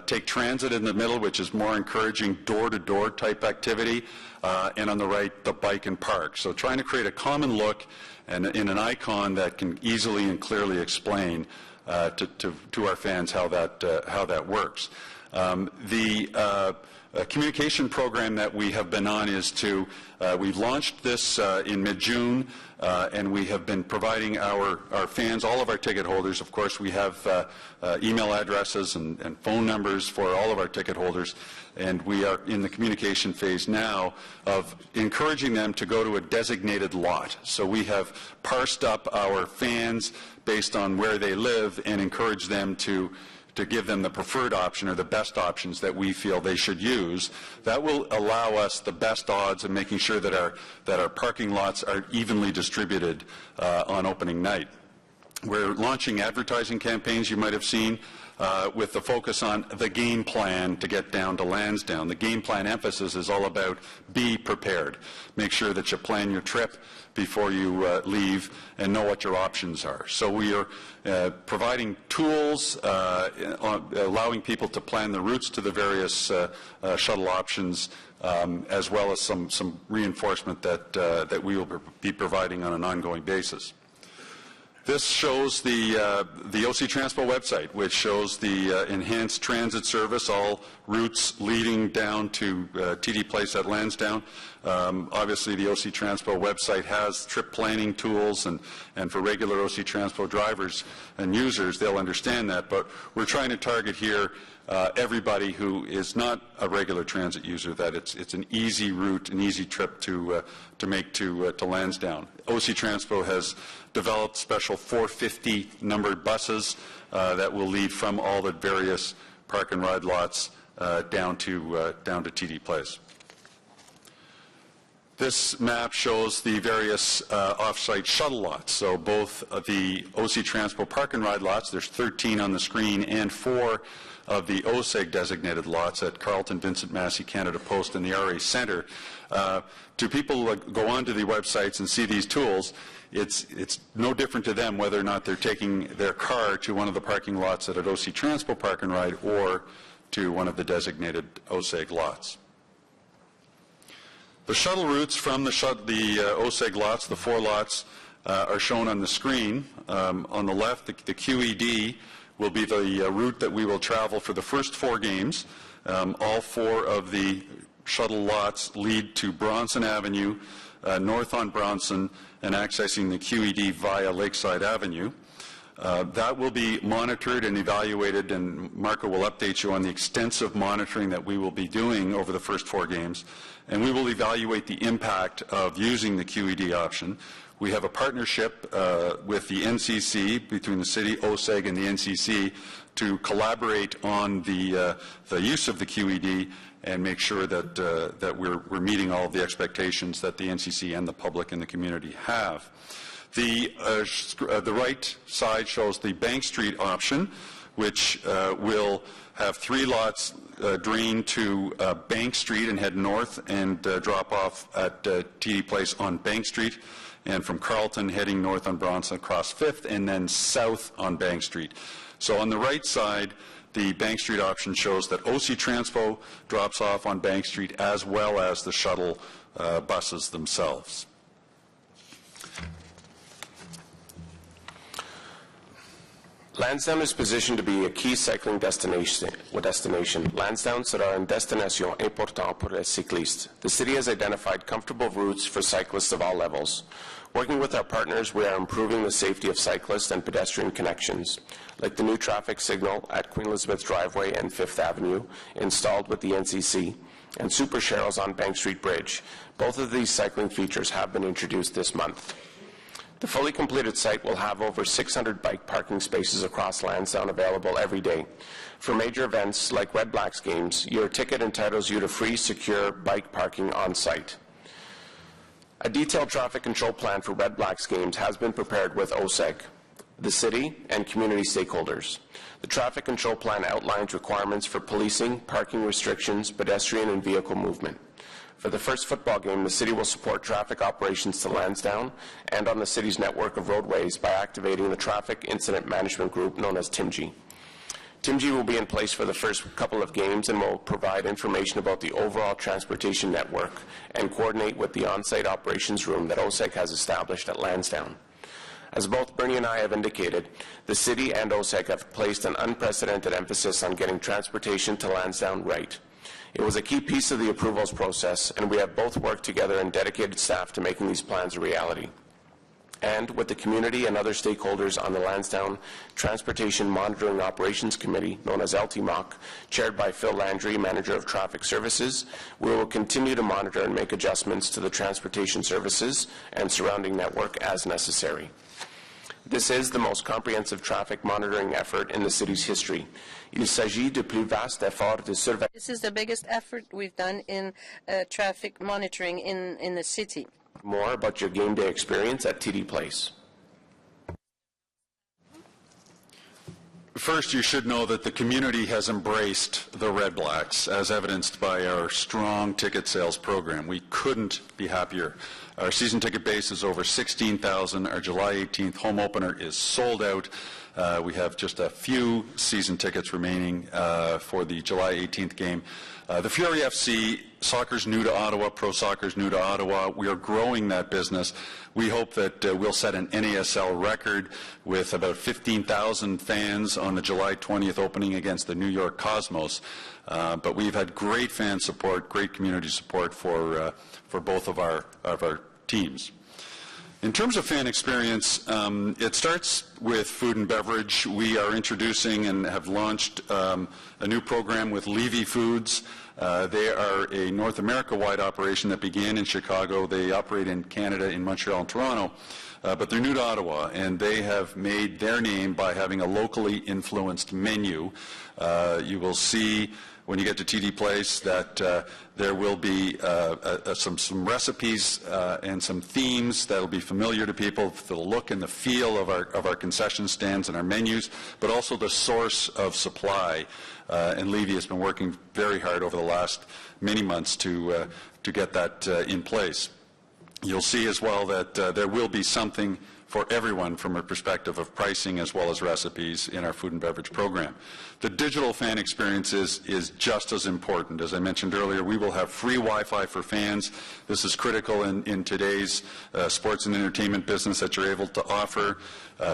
Take transit in the middle, which is more encouraging door-to-door type activity, and on the right, the bike and park. So trying to create a common look and in an icon that can easily and clearly explain to our fans how that works. The communication program that we have been on is we've launched this in mid-June, and we have been providing our fans, all of our ticket holders. Of course, we have email addresses and phone numbers for all of our ticket holders, and we are in the communication phase now of encouraging them to go to a designated lot. So we have parsed up our fans based on where they live and encourage them to give them the preferred option or the best options that we feel they should use. That will allow us the best odds of making sure that our parking lots are evenly distributed on opening night. We're launching advertising campaigns, you might have seen, with the focus on the game plan to get down to Lansdowne. The game plan emphasis is all about be prepared. Make sure that you plan your trip before you leave and know what your options are. So we are providing tools, allowing people to plan the routes to the various shuttle options, as well as some reinforcement that we will be providing on an ongoing basis. This shows the OC Transpo website, which shows the enhanced transit service, all routes leading down to TD Place at Lansdowne. Obviously, the OC Transpo website has trip planning tools, and for regular OC Transpo drivers and users, they'll understand that. But we're trying to target here everybody who is not a regular transit user, that it's an easy route, an easy trip to make to Lansdowne. OC Transpo has developed special 450 numbered buses that will lead from all the various park and ride lots down to TD Place. This map shows the various off-site shuttle lots. So both the OC Transpo Park and Ride lots, there's 13 on the screen, and 4 of the OSEG designated lots at Carleton, Vincent Massey, Canada Post, and the RA Centre. To people who go onto the websites and see these tools, it's no different to them whether or not they're taking their car to one of the parking lots at an OC Transpo Park and Ride or to one of the designated OSEG lots. The shuttle routes from the OSEG lots, the 4 lots, are shown on the screen. On the left, the QED will be the route that we will travel for the first 4 games. All 4 of the shuttle lots lead to Bronson Avenue, north on Bronson, and accessing the QED via Lakeside Avenue. That will be monitored and evaluated, and Marco will update you on the extensive monitoring that we will be doing over the first 4 games. And we will evaluate the impact of using the QED option. We have a partnership with the NCC, between the City, OSEG, and the NCC, to collaborate on the use of the QED and make sure that, that we're meeting all of the expectations that the NCC and the public and the community have. The right side shows the Bank Street option, which will have 3 lots drain to Bank Street and head north and drop off at TD Place on Bank Street, and from Carleton heading north on Bronson across 5th and then south on Bank Street. So on the right side, the Bank Street option shows that OC Transpo drops off on Bank Street as well as the shuttle buses themselves. Lansdowne is positioned to be a key cycling destination. Lansdowne sera une destination importante pour les cyclistes. The city has identified comfortable routes for cyclists of all levels. Working with our partners, we are improving the safety of cyclists and pedestrian connections, like the new traffic signal at Queen Elizabeth Driveway and 5th Avenue, installed with the NCC, and Super Sherrills on Bank Street Bridge. Both of these cycling features have been introduced this month. The fully completed site will have over 600 bike parking spaces across Lansdowne available every day. For major events like Red Blacks games, your ticket entitles you to free, secure bike parking on site. A detailed traffic control plan for Red Blacks games has been prepared with OSEG, the city, and community stakeholders. The traffic control plan outlines requirements for policing, parking restrictions, pedestrian and vehicle movement. For the first football game, the city will support traffic operations to Lansdowne and on the city's network of roadways by activating the Traffic Incident Management Group known as TIMG. TIMG will be in place for the first couple of games and will provide information about the overall transportation network and coordinate with the on-site operations room that OSEG has established at Lansdowne. As both Bernie and I have indicated, the city and OSEG have placed an unprecedented emphasis on getting transportation to Lansdowne right. It was a key piece of the approvals process, and we have both worked together and dedicated staff to making these plans a reality. And with the community and other stakeholders on the Lansdowne Transportation Monitoring Operations Committee, known as LTMOC, chaired by Phil Landry, Manager of Traffic Services, we will continue to monitor and make adjustments to the transportation services and surrounding network as necessary. This is the most comprehensive traffic monitoring effort in the city's history. Il s'agit du plus vaste effort de surveillance. This is the biggest effort we've done in traffic monitoring in the city. More about your game day experience at TD Place. First, you should know that the community has embraced the Red Blacks, as evidenced by our strong ticket sales program. We couldn't be happier. Our season ticket base is over 16,000. Our July 18th home opener is sold out. We have just a few season tickets remaining for the July 18th game. The Fury FC, soccer's new to Ottawa, pro soccer's new to Ottawa. We are growing that business. We hope that we'll set an NASL record with about 15,000 fans on the July 20th opening against the New York Cosmos. But we've had great fan support, great community support for both of our teams. In terms of fan experience, it starts with food and beverage. We are introducing and have launched a new program with Levy Foods. They are a North America-wide operation that began in Chicago. They operate in Canada, in Montreal and Toronto. but they're new to Ottawa, and they have made their name by having a locally influenced menu. You will see when you get to TD Place that there will be some recipes and some themes that will be familiar to people, the look and the feel of our concession stands and our menus, but also the source of supply. And Levy has been working very hard over the last many months to get that in place. You'll see as well that there will be something for everyone from a perspective of pricing as well as recipes in our food and beverage program. The digital fan experience is just as important. As I mentioned earlier, we will have free Wi-Fi for fans. This is critical in today's sports and entertainment business, that you're able to offer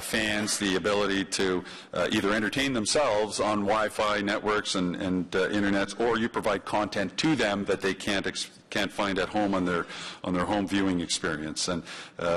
fans the ability to either entertain themselves on Wi-Fi networks and internets, or you provide content to them that they can't find at home on their home viewing experience. And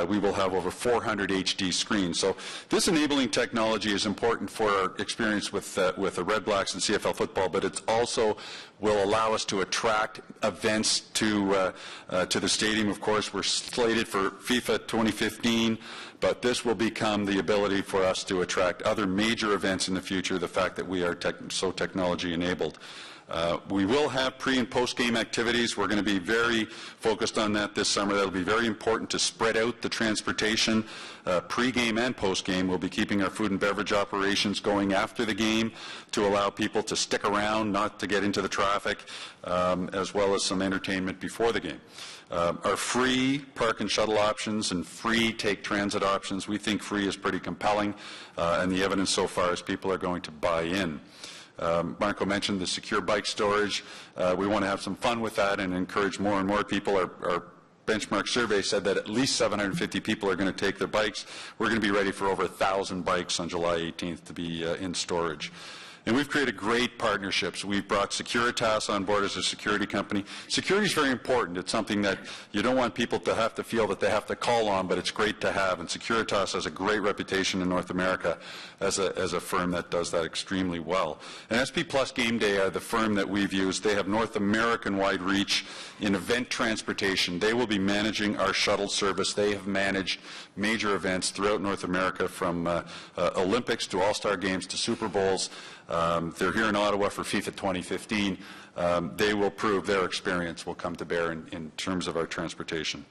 we will have over 400 HD screens. So this enabling technology is important for our experience with the Red Blacks and CFL football, but it also will allow us to attract events to the stadium. Of course, we're slated for FIFA 2015, but this will become the ability for us to attract other major events in the future, the fact that we are so technology enabled. We will have pre- and post-game activities. We're going to be very focused on that this summer. That will be very important to spread out the transportation pre-game and post-game. We'll be keeping our food and beverage operations going after the game to allow people to stick around, not to get into the traffic, as well as some entertainment before the game. Our free park and shuttle options and free take transit options, we think free is pretty compelling, and the evidence so far is people are going to buy in. Marco mentioned the secure bike storage. We want to have some fun with that and encourage more and more people. Our benchmark survey said that at least 750 people are going to take their bikes. We're going to be ready for over 1,000 bikes on July 18th to be in storage. And we've created great partnerships. We've brought Securitas on board as a security company. Security is very important. It's something that you don't want people to have to feel that they have to call on, but it's great to have. And Securitas has a great reputation in North America as a firm that does that extremely well. And SP Plus Game Day are the firm that we've used. They have North American-wide reach in event transportation. They will be managing our shuttle service. They have managed major events throughout North America, from Olympics to All-Star Games to Super Bowls. They're here in Ottawa for FIFA 2015. They will prove their experience will come to bear in terms of our transportation.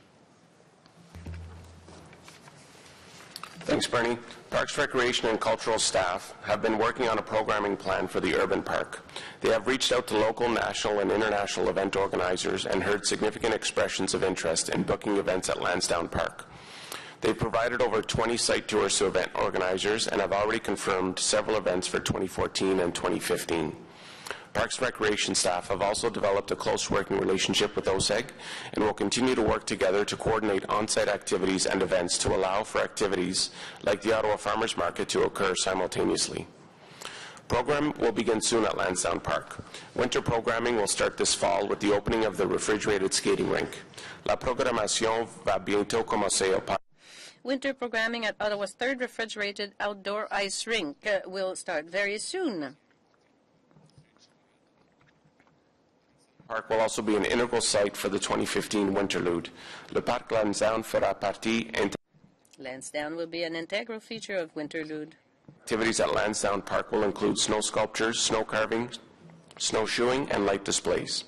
Thanks, Bernie. Parks, Recreation and Cultural staff have been working on a programming plan for the urban park. They have reached out to local, national and international event organizers and heard significant expressions of interest in booking events at Lansdowne Park. They've provided over 20 site tours to event organizers and have already confirmed several events for 2014 and 2015. Parks and Recreation staff have also developed a close working relationship with OSEG and will continue to work together to coordinate on-site activities and events to allow for activities like the Ottawa Farmers Market to occur simultaneously. Program will begin soon at Lansdowne Park. Winter programming will start this fall with the opening of the refrigerated skating rink. La programmation va bientôt commencer au parc. Winter programming at Ottawa's third refrigerated outdoor ice rink will start very soon. Park will also be an integral site for the 2015 Winterlude. Le Parc Lansdowne fera partie Lansdowne will be an integral feature of Winterlude. Activities at Lansdowne Park will include snow sculptures, snow carving, snowshoeing, and light displays.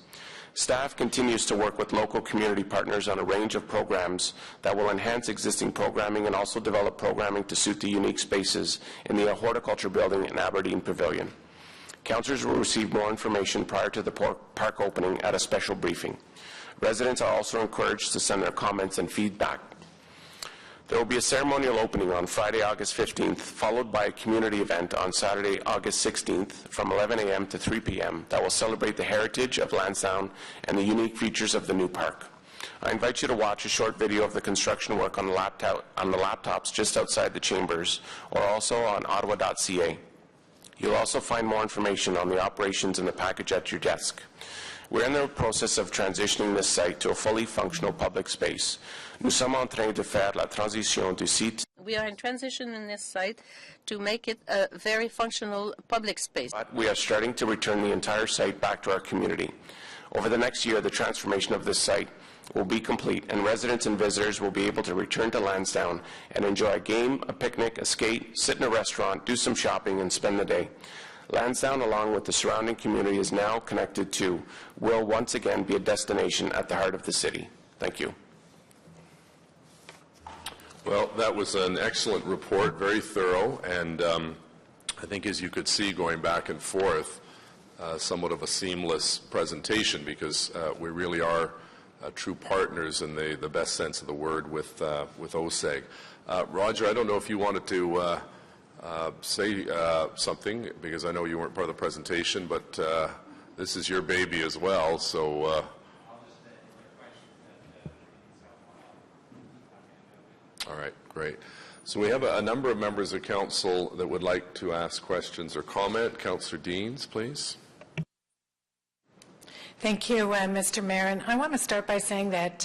Staff continues to work with local community partners on a range of programs that will enhance existing programming and also develop programming to suit the unique spaces in the Horticulture Building and Aberdeen Pavilion. Councillors will receive more information prior to the park opening at a special briefing. Residents are also encouraged to send their comments and feedback. There will be a ceremonial opening on Friday, August 15th, followed by a community event on Saturday, August 16th from 11 a.m. to 3 p.m. that will celebrate the heritage of Lansdowne and the unique features of the new park. I invite you to watch a short video of the construction work on the laptops just outside the chambers, or also on ottawa.ca. You'll also find more information on the operations in the package at your desk. We're in the process of transitioning this site to a fully functional public space. Nous sommes en train de faire la transition du site. We are in transition in this site to make it a very functional public space. But we are starting to return the entire site back to our community. Over the next year, the transformation of this site will be complete, and residents and visitors will be able to return to Lansdowne and enjoy a game, a picnic, a skate, sit in a restaurant, do some shopping, and spend the day. Lansdowne, along with the surrounding community, is now connected to, will once again be a destination at the heart of the city. Thank you. Well, that was an excellent report, very thorough, and I think, as you could see, going back and forth, somewhat of a seamless presentation, because we really are true partners in the best sense of the word with OSEG. Roger, I don't know if you wanted to say something, because I know you weren't part of the presentation, but this is your baby as well, so... All right, great. So we have a number of members of council that would like to ask questions or comment. Councillor Deans, please. Thank you, Mr. Mayor. And I want to start by saying that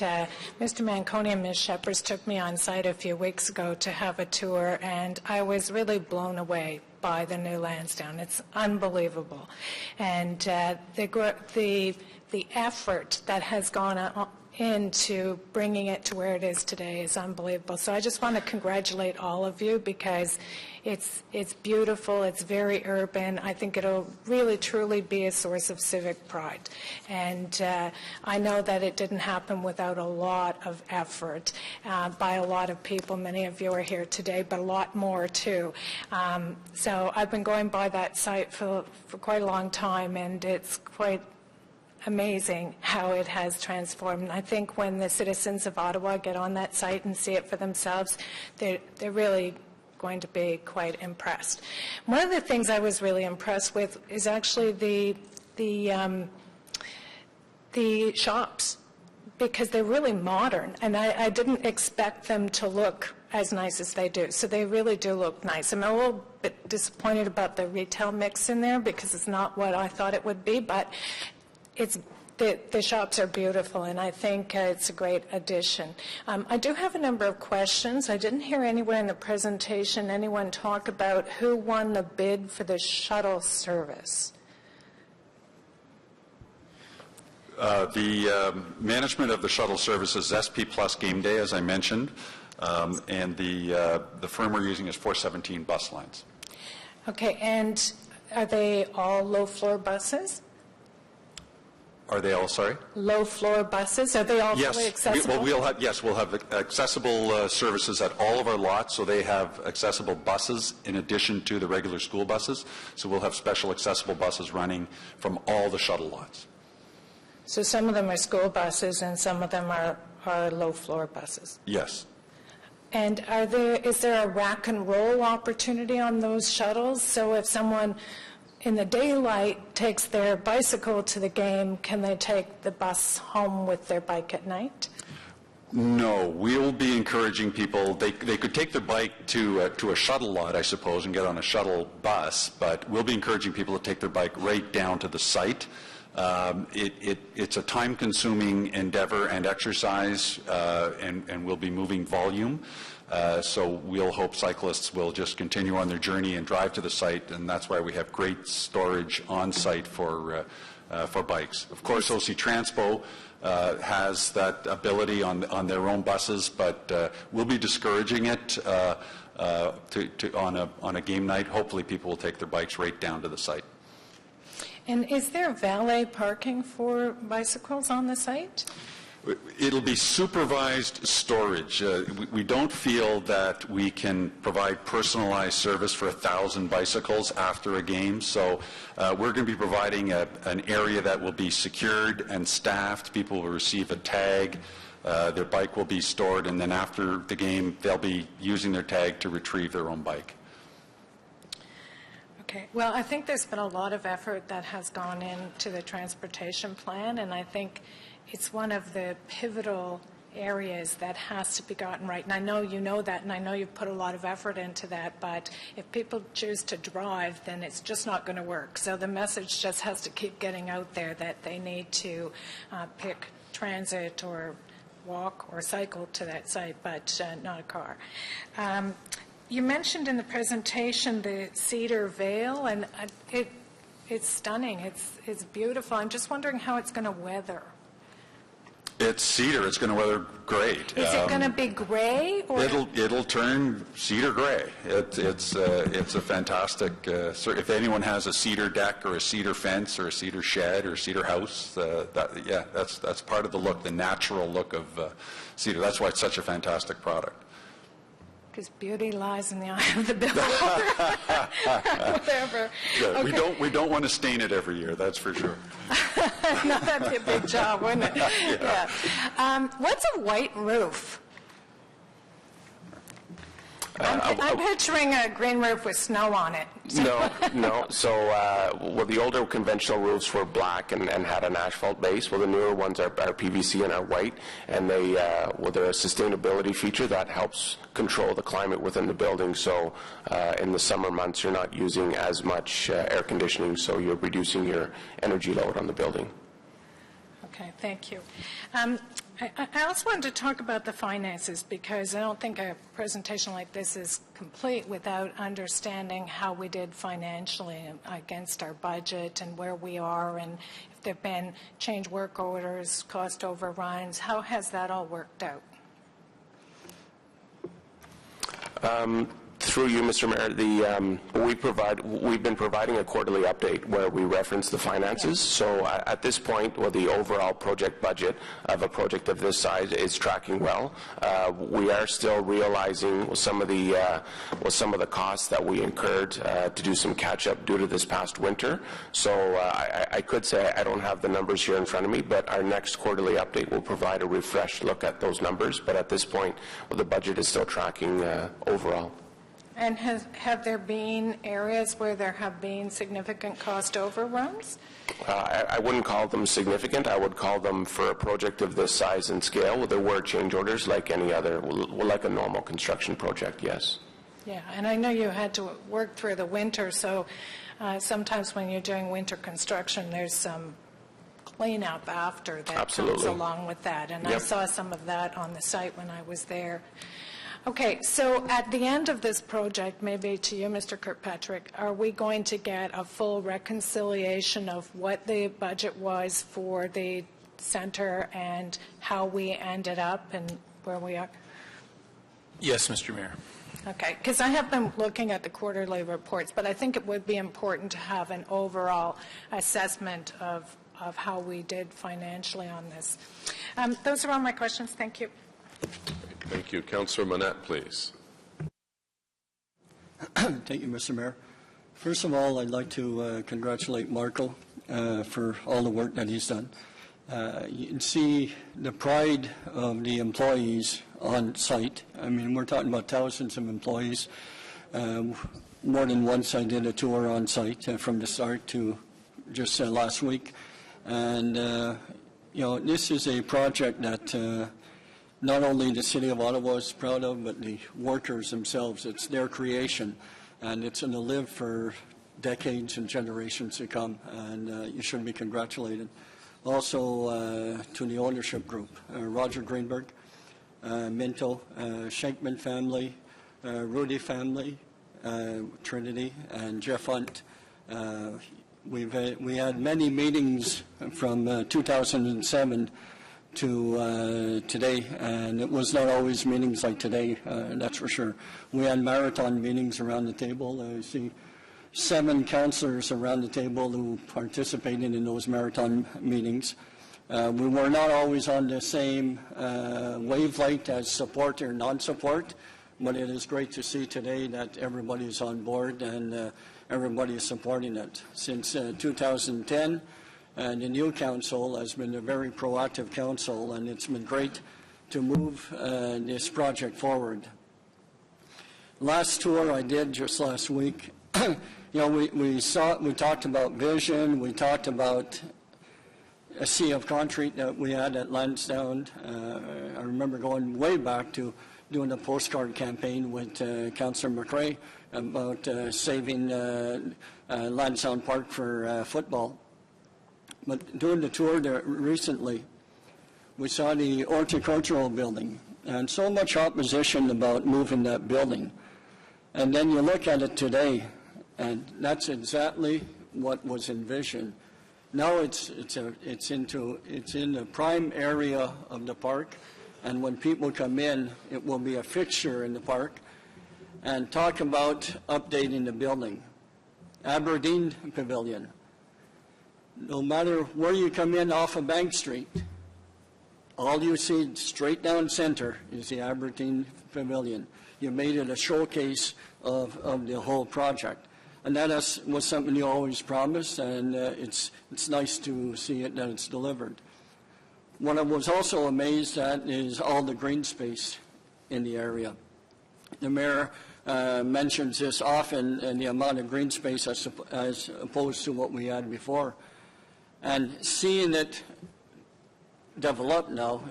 Mr. Manconi and Ms. Shepherd took me on site a few weeks ago to have a tour, and I was really blown away by the new Lansdowne. It's unbelievable. And the effort that has gone into bringing it to where it is today is unbelievable. So I just want to congratulate all of you, because it's beautiful, it's very urban. I think it'll really truly be a source of civic pride. And I know that it didn't happen without a lot of effort by a lot of people. Many of you are here today, but a lot more too. So I've been going by that site for quite a long time, and it's quite amazing how it has transformed. And I think when the citizens of Ottawa get on that site and see it for themselves, they're really going to be quite impressed. One of the things I was really impressed with is actually the shops, because they're really modern, and I didn't expect them to look as nice as they do. So they really do look nice. I'm a little bit disappointed about the retail mix in there, because it's not what I thought it would be, but the shops are beautiful, and I think it's a great addition. I do have a number of questions. I didn't hear anywhere in the presentation anyone talk about who won the bid for the shuttle service. The management of the shuttle service is SP Plus Game Day, as I mentioned, and the firm we're using is 417 Bus Lines. Okay, and are they all low-floor buses? Are they all, sorry? Low-floor buses? Are they all fully accessible? We'll have accessible services at all of our lots, so they have accessible buses in addition to the regular school buses. So we'll have special accessible buses running from all the shuttle lots. So some of them are school buses and some of them are low-floor buses? Yes. And is there a rack and roll opportunity on those shuttles? So if someone in the daylight takes their bicycle to the game, can they take the bus home with their bike at night? No, we'll be encouraging people. They could take their bike to a shuttle lot, I suppose, and get on a shuttle bus, but we'll be encouraging people to take their bike right down to the site. It's a time-consuming endeavor and exercise, and we'll be moving volume. So we'll hope cyclists will just continue on their journey and drive to the site, and that's why we have great storage on site for bikes. Of course, OC Transpo has that ability on their own buses, but we'll be discouraging it on a game night. Hopefully, people will take their bikes right down to the site. And is there valet parking for bicycles on the site? It'll be supervised storage. We don't feel that we can provide personalized service for 1,000 bicycles after a game, so we're going to be providing an area that will be secured and staffed. People will receive a tag. Their bike will be stored, and then after the game, they'll be using their tag to retrieve their own bike. Okay. Well, I think there's been a lot of effort that has gone into the transportation plan, and I think it's one of the pivotal areas that has to be gotten right. And I know you know that, and I know you've put a lot of effort into that, but if people choose to drive, then it's just not going to work. So the message just has to keep getting out there that they need to pick transit or walk or cycle to that site, but not a car. You mentioned in the presentation the Cedar Vale, and it's stunning. It's beautiful. I'm just wondering how it's going to weather. It's cedar. It's going to weather great. Is it going to be gray? Or? It'll turn cedar gray. It's a fantastic. If anyone has a cedar deck or a cedar fence or a cedar shed or a cedar house, that's part of the look, the natural look of cedar. That's why it's such a fantastic product. Because beauty lies in the eye of the beholder. Whatever. Yeah, Okay. we don't want to stain it every year. That's for sure. No, that'd be a big job, wouldn't it? Yeah. What's a white roof? I'm picturing a green roof with snow on it. No. So, well, the older conventional roofs were black and had an asphalt base. Well, the newer ones are PVC and are white, and they're a sustainability feature that helps control the climate within the building. So, in the summer months, you're not using as much air conditioning, so you're reducing your energy load on the building. Okay, thank you. I also wanted to talk about the finances, because I don't think a presentation like this is complete without understanding how we did financially against our budget and where we are, and if there have been change work orders, cost overruns. How has that all worked out? Through you, Mr. Mayor, we've been providing a quarterly update where we reference the finances. So at this point, the overall project budget of a project of this size is tracking well. We are still realizing some of the costs that we incurred to do some catch-up due to this past winter. So I could say I don't have the numbers here in front of me, but our next quarterly update will provide a refreshed look at those numbers. But at this point, the budget is still tracking overall. And have there been areas where there have been significant cost overruns? I wouldn't call them significant. I would call them, for a project of this size and scale, there were change orders like any other, like a normal construction project, yes. Yeah, and I know you had to work through the winter, so sometimes when you're doing winter construction, there's some cleanup after that Absolutely. comes along with that. And Yep. I saw some of that on the site when I was there. Okay, so at the end of this project, maybe to you, Mr. Kirkpatrick, are we going to get a full reconciliation of what the budget was for the center and how we ended up and where we are? Yes, Mr. Mayor. Okay, because I have been looking at the quarterly reports, but I think it would be important to have an overall assessment of how we did financially on this. Those are all my questions. Thank you. Thank you. Councillor Monette, please. Thank you, Mr. Mayor. First of all, I'd like to congratulate Marco for all the work that he's done. You can see the pride of the employees on site. I mean, we're talking about thousands of employees. More than once I did a tour on site from the start to just last week. And, this is a project that not only the City of Ottawa is proud of, but the workers themselves. It's their creation, and it's going to live for decades and generations to come, and you should be congratulated. Also, to the ownership group, Roger Greenberg, Minto, Schenkman family, Rudy family, Trinity, and Jeff Hunt. We had many meetings from 2007 to today, and it was not always meetings like today, that's for sure. We had marathon meetings around the table. I see 7 councillors around the table who participated in those marathon meetings. We were not always on the same wavelength as support or non-support, but it is great to see today that everybody is on board and everybody is supporting it. Since 2010, and the new council has been a very proactive council, and it's been great to move this project forward. Last tour I did just last week, we talked about vision, we talked about a sea of concrete that we had at Lansdowne. I remember going way back to doing a postcard campaign with Councillor McRae about saving Lansdowne Park for football. But doing the tour there recently, we saw the horticultural building, and so much opposition about moving that building. And then you look at it today, and that's exactly what was envisioned. Now it's in the prime area of the park, and when people come in, it will be a fixture in the park. And talk about updating the building. Aberdeen Pavilion. No matter where you come in off of Bank Street, all you see straight down center is the Aberdeen Pavilion. You made it a showcase of the whole project. And that was something you always promised, and it's nice to see it that it's delivered. What I was also amazed at is all the green space in the area. The mayor mentions this often, and the amount of green space as opposed to what we had before. And seeing it develop now,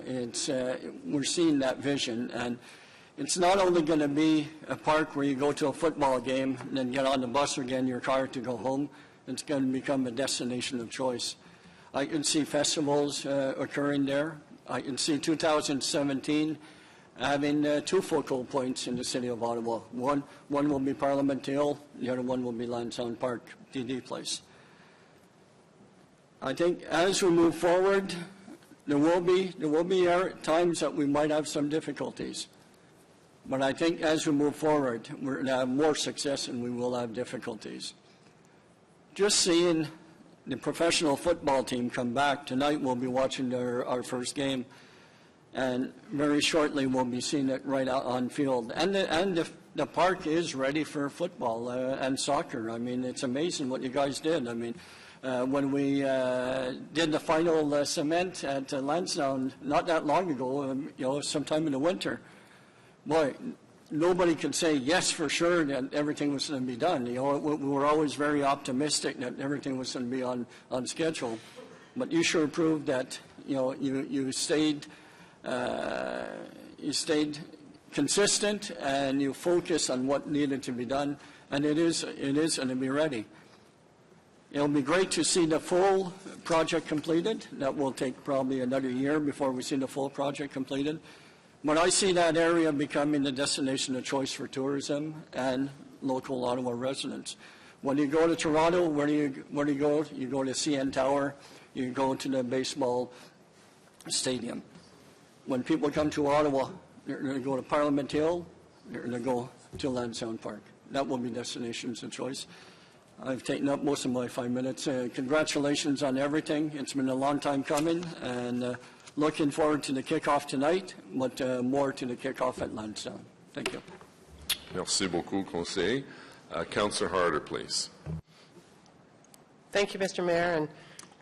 we're seeing that vision. And it's not only going to be a park where you go to a football game and then get on the bus or get in your car to go home. It's going to become a destination of choice. I can see festivals occurring there. I can see 2017 having two focal points in the city of Ottawa. One will be Parliament Hill, the other one will be Lansdowne Park, DD Place. I think as we move forward, there will be times that we might have some difficulties. But I think as we move forward, we're going to have more success and we will have difficulties. Just seeing the professional football team come back, tonight we'll be watching our first game, and very shortly we'll be seeing it right out on field. And the park is ready for football and soccer. I mean, it's amazing what you guys did. I mean, when we did the final cement at Lansdowne not that long ago, sometime in the winter, boy, nobody could say yes for sure that everything was going to be done. We were always very optimistic that everything was going to be on schedule. But you sure proved that you stayed consistent and you focused on what needed to be done, and it is going to be ready. It'll be great to see the full project completed. That will take probably another year before we see the full project completed. But I see that area becoming the destination of choice for tourism and local Ottawa residents. When you go to Toronto, where do you go? You go to CN Tower, you go to the baseball stadium. When people come to Ottawa, they're going to go to Parliament Hill, they're going to go to Lansdowne Park. That will be destinations of choice. I've taken up most of my 5 minutes. Congratulations on everything. It's been a long time coming, and looking forward to the kickoff tonight, but more to the kickoff at Lansdowne. Thank you. Merci beaucoup, Conseiller. Councillor Harder, please. Thank you, Mr. Mayor, and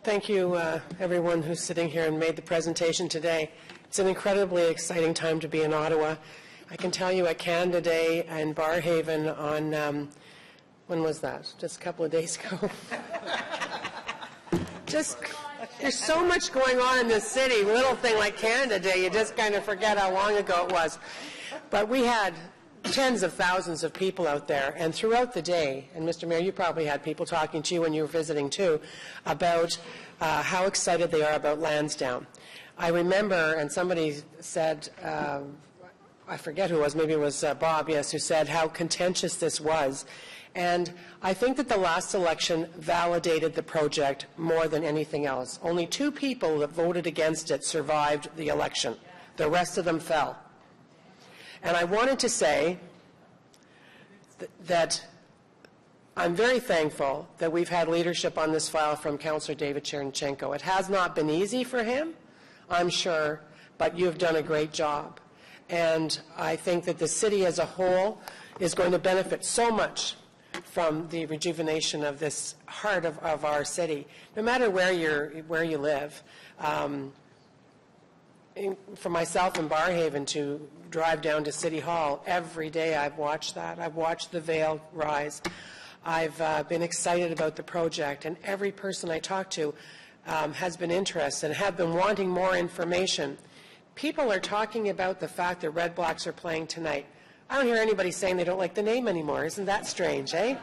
thank you, everyone who's sitting here and made the presentation today. It's an incredibly exciting time to be in Ottawa. I can tell you at Canada Day in Barrhaven on, when was that? Just a couple of days ago. There's so much going on in this city. A little thing like Canada Day, you just kind of forget how long ago it was. But we had tens of thousands of people out there, and throughout the day, and Mr. Mayor, you probably had people talking to you when you were visiting too, about how excited they are about Lansdowne. I remember, and somebody said, I forget who it was, maybe it was Bob, yes, who said how contentious this was. And I think that the last election validated the project more than anything else. Only 2 people that voted against it survived the election. The rest of them fell. And I wanted to say that I'm very thankful that we've had leadership on this file from Councillor David Chernchenko. It has not been easy for him, I'm sure, but you've done a great job. And I think that the city as a whole is going to benefit so much from the rejuvenation of this heart of our city, no matter where you live. For myself in Barrhaven to drive down to City Hall, every day I've watched that. I've watched the veil rise. I've been excited about the project, and every person I talk to has been interested and have been wanting more information. People are talking about the fact that Red Blacks are playing tonight. I don't hear anybody saying they don't like the name anymore. Isn't that strange, eh?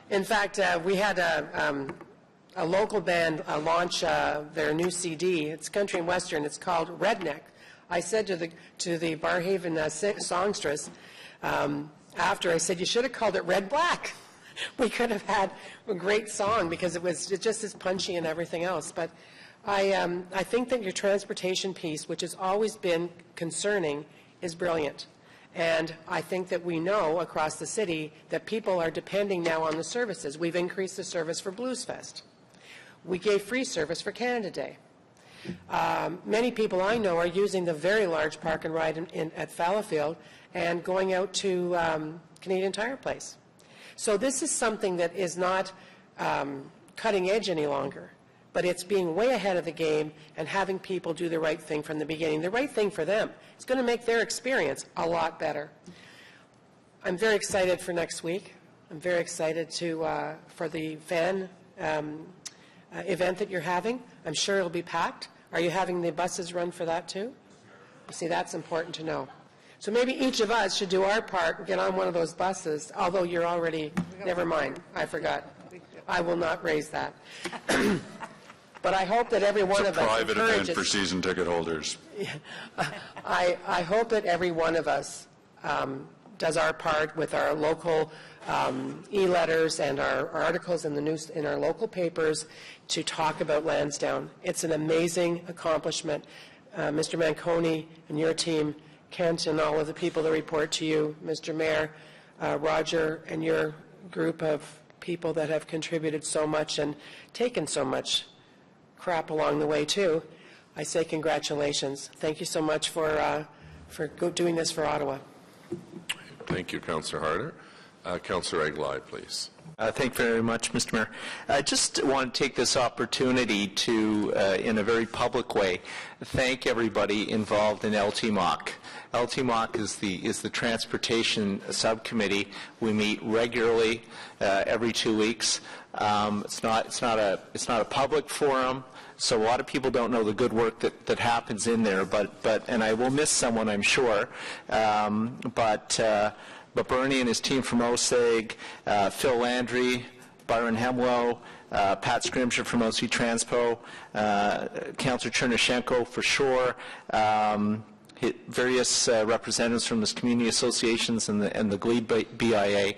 In fact, we had a local band launch their new CD. It's country and western. It's called Redneck. I said to the Barhaven songstress after, I said, you should have called it Red Black. We could have had a great song because it just as punchy and everything else. But I think that your transportation piece, which has always been concerning, is brilliant. And I think that we know across the city that people are depending now on the services. We've increased the service for Blues Fest. We gave free service for Canada Day. Many people I know are using the very large park and ride at Fallowfield and going out to Canadian Tire Place. So this is something that is not cutting edge any longer, but it's being way ahead of the game and having people do the right thing from the beginning, the right thing for them. It's going to make their experience a lot I'm very excited for next week. I'm very excited for the fan event that you're having. I'm sure it'll be packed. Are you having the buses run for that too? See, that's important to know. So maybe each of us should do our part and get on one of those buses, although you're already, never mind, I forgot. I will not raise that. But I hope that every one of us encourages... It's a private event for season ticket holders. I hope that every one of us does our part with our local e-letters and our articles in the news in our local papers to talk about Lansdowne. It's an amazing accomplishment. Mr. Manconi and your team, Kent and all of the people that report to you, Mr. Mayor, Roger, and your group of people that have contributed so much and taken so much crap along the way too. I say congratulations. Thank you so much for doing this for Ottawa. Thank you, Councillor Harder. Councillor Eglai, please. Thank you very much, Mr. Mayor. I just want to take this opportunity to, in a very public way, thank everybody involved in LTMOC. LTMOC is the transportation subcommittee. We meet regularly every 2 weeks. It's not a public forum, so a lot of people don't know the good work that happens in there. But and I will miss someone, I'm sure. But Bernie and his team from OSEG, Phil Landry, Byron Hemlow, Pat Scrimsher from OC Transpo, Councillor Chernyshenko for sure, various representatives from the community associations and the GLEAD BIA.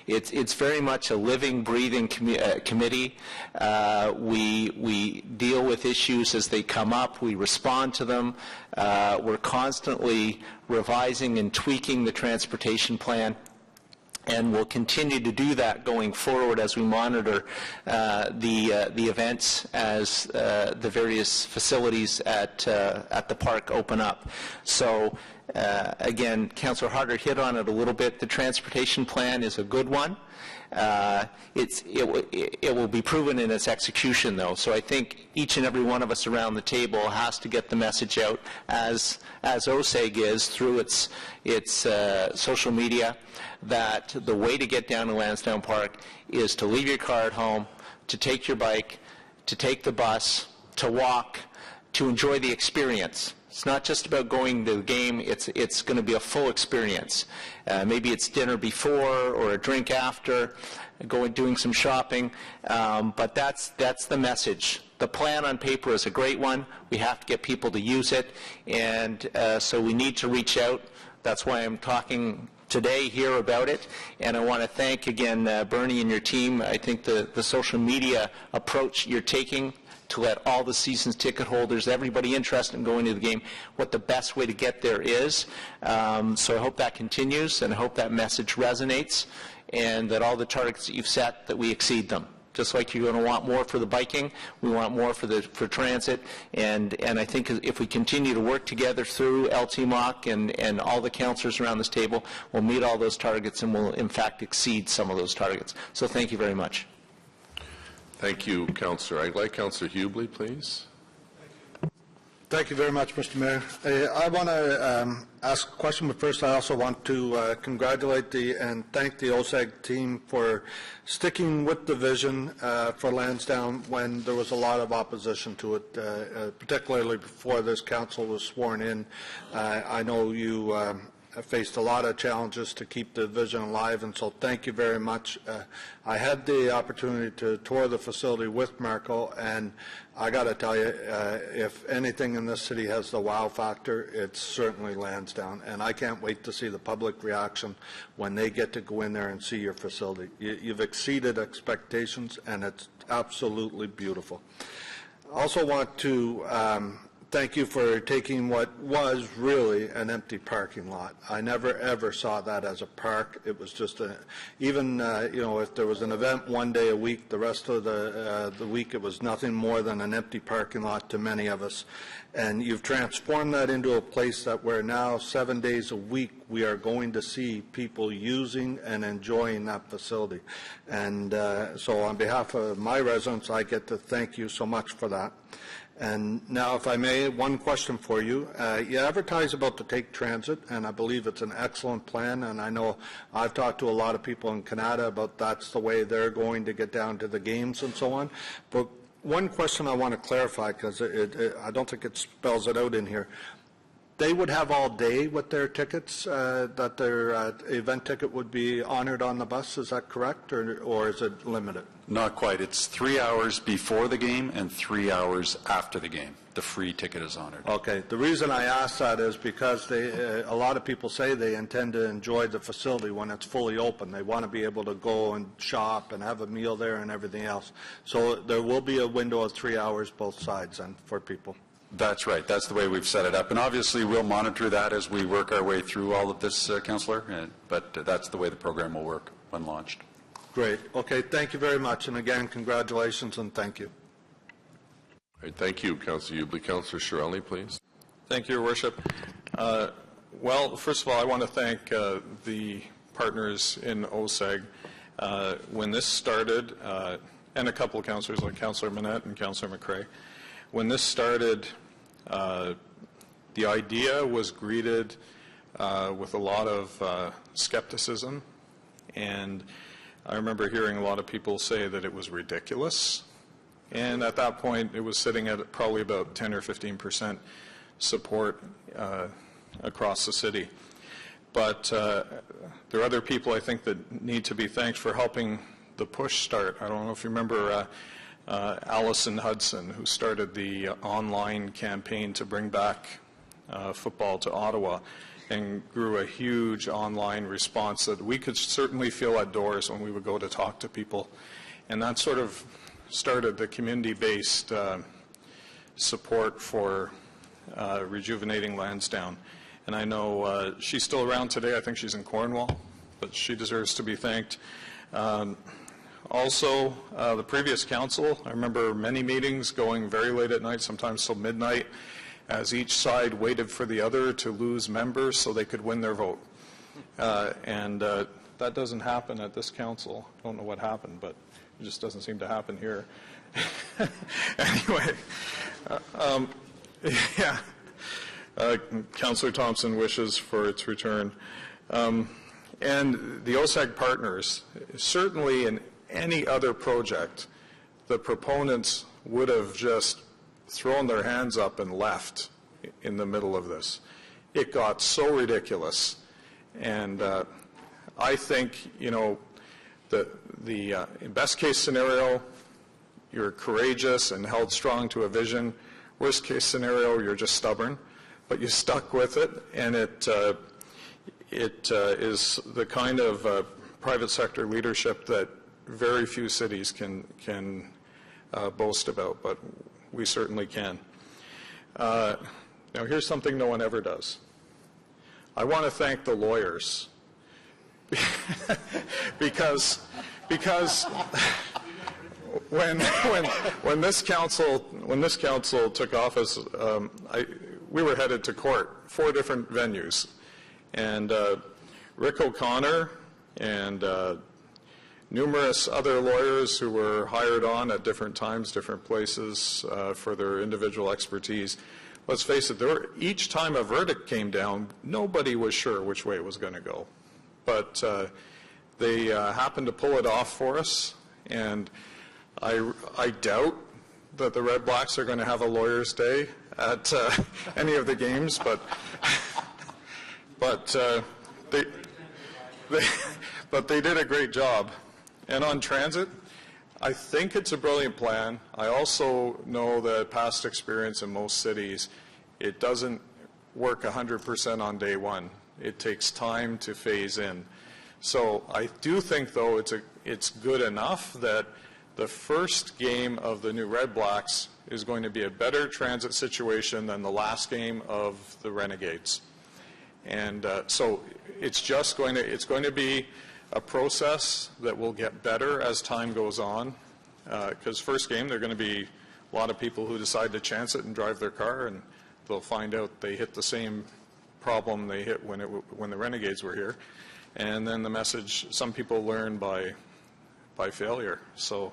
It's very much a living, breathing committee. We deal with issues as they come up. We respond to them. We're constantly revising and tweaking the transportation plan, and we'll continue to do that going forward as we monitor the events as the various facilities at the park open up. So again, Councillor Harder hit on it a little bit. The transportation plan is a good one. It will be proven in its execution, though. So I think each and every one of us around the table has to get the message out, as OSEG is through its social media, that the way to get down to Lansdowne Park is to leave your car at home, to take your bike, to take the bus, to walk, to enjoy the experience. It's not just about going to the game. It's going to be a full experience. Maybe it's dinner before or a drink after, doing some shopping, but that's the message. The plan on paper is a great one. We have to get people to use it, and so we need to reach out. That's why I'm talking today here about it, and I want to thank again Bernie and your team. I think the social media approach you're taking to let all the season's ticket holders, everybody interested in going to the game, what the best way to get there is. So I hope that continues, and I hope that message resonates, and that all the targets that you've set, that we exceed them. Just like you're going to want more for the biking, we want more for transit, and I think if we continue to work together through LTMOC and all the councillors around this table, we'll meet all those targets and will in fact exceed some of those targets. So thank you very much. Thank you, Councillor Eglai. Councillor Hubly, please. Thank you very much, Mr. Mayor. I want to ask a question, but first I also want to congratulate and thank the OSEG team for sticking with the vision for Lansdowne when there was a lot of opposition to it, particularly before this council was sworn in. I know you faced a lot of challenges to keep the vision alive, and so thank you very much. I had the opportunity to tour the facility with Marco, and I got to tell you, if anything in this city has the wow factor, it's certainly Lansdowne, and I can't wait to see the public reaction when they get to go in there and see your facility. You've exceeded expectations, and it's absolutely beautiful. I also want to thank you for taking what was really an empty parking lot. I never, ever saw that as a park. It was just even, you know, if there was an event one day a week, the rest of the week it was nothing more than an empty parking lot to many of us. And you've transformed that into a place that where now 7 days a week we are going to see people using and enjoying that facility. And so on behalf of my residents, I get to thank you so much for that. And now, if I may, one question for you. You advertise about the Take Transit, and I believe it's an excellent plan, and I know I've talked to a lot of people in Canada about that's the way they're going to get down to the games and so on. But one question I want to clarify, because I don't think it spells it out in here. They would have all day with their tickets, that their event ticket would be honored on the bus, is that correct, or is it limited? Not quite. It's 3 hours before the game and 3 hours after the game. The free ticket is honored. Okay. The reason I ask that is because a lot of people say they intend to enjoy the facility when it's fully open. They want to be able to go and shop and have a meal there and everything else. So there will be a window of 3 hours both sides and for people. That's right. That's the way we've set it up. And obviously, we'll monitor that as we work our way through all of this, Councillor. But that's the way the program will work when launched. Great. Okay. Thank you very much. And again, congratulations and thank you. All right, thank you, Councillor Ubley. Councillor Shirelli, please. Thank you, Your Worship. Well, first of all, I want to thank the partners in OSEG. When this started, and a couple of councillors like Councillor Manette and Councillor McCrae, when this started, the idea was greeted with a lot of skepticism, and I remember hearing a lot of people say that it was ridiculous, and at that point it was sitting at probably about 10 or 15% support across the city. But there are other people, I think, that need to be thanked for helping the push start. I don't know if you remember Allison Hudson, who started the online campaign to bring back football to Ottawa, and grew a huge online response that we could certainly feel at doors when we would go to talk to people. And that sort of started the community-based support for rejuvenating Lansdowne. And I know she's still around today. I think she's in Cornwall, but she deserves to be thanked. Also, the previous council, I remember many meetings going very late at night, sometimes till midnight, as each side waited for the other to lose members so they could win their vote. And that doesn't happen at this council. I don't know what happened, but it just doesn't seem to happen here. Anyway, yeah. Councillor Thompson wishes for its return. And the OSEG partners, certainly in any other project, the proponents would have just thrown their hands up and left in the middle of this. It got so ridiculous. And I think, you know, the best case scenario, you're courageous and held strong to a vision. Worst case scenario, you're just stubborn, but you stuck with it, and it is the kind of private sector leadership that very few cities can boast about, but we certainly can. Now, here's something no one ever does. I want to thank the lawyers because when this council took office, we were headed to court, 4 different venues, and Rick O'Connor and numerous other lawyers who were hired on at different times, different places for their individual expertise, let's face it, each time a verdict came down, nobody was sure which way it was going to go. But they happened to pull it off for us, and I doubt that the Red Blacks are going to have a lawyer's day at any of the games, but they did a great job. And on transit, I think it's a brilliant plan. I also know that past experience in most cities, it doesn't work 100% on day one. It takes time to phase in. So I do think, though, it's good enough that the first game of the new Red Blacks is going to be a better transit situation than the last game of the Renegades. And so it's going to be a process that will get better as time goes on. Because first game, there are going to be a lot of people who decide to chance it and drive their car, and they'll find out they hit the same problem they hit when the Renegades were here. And then the message, some people learn by failure. So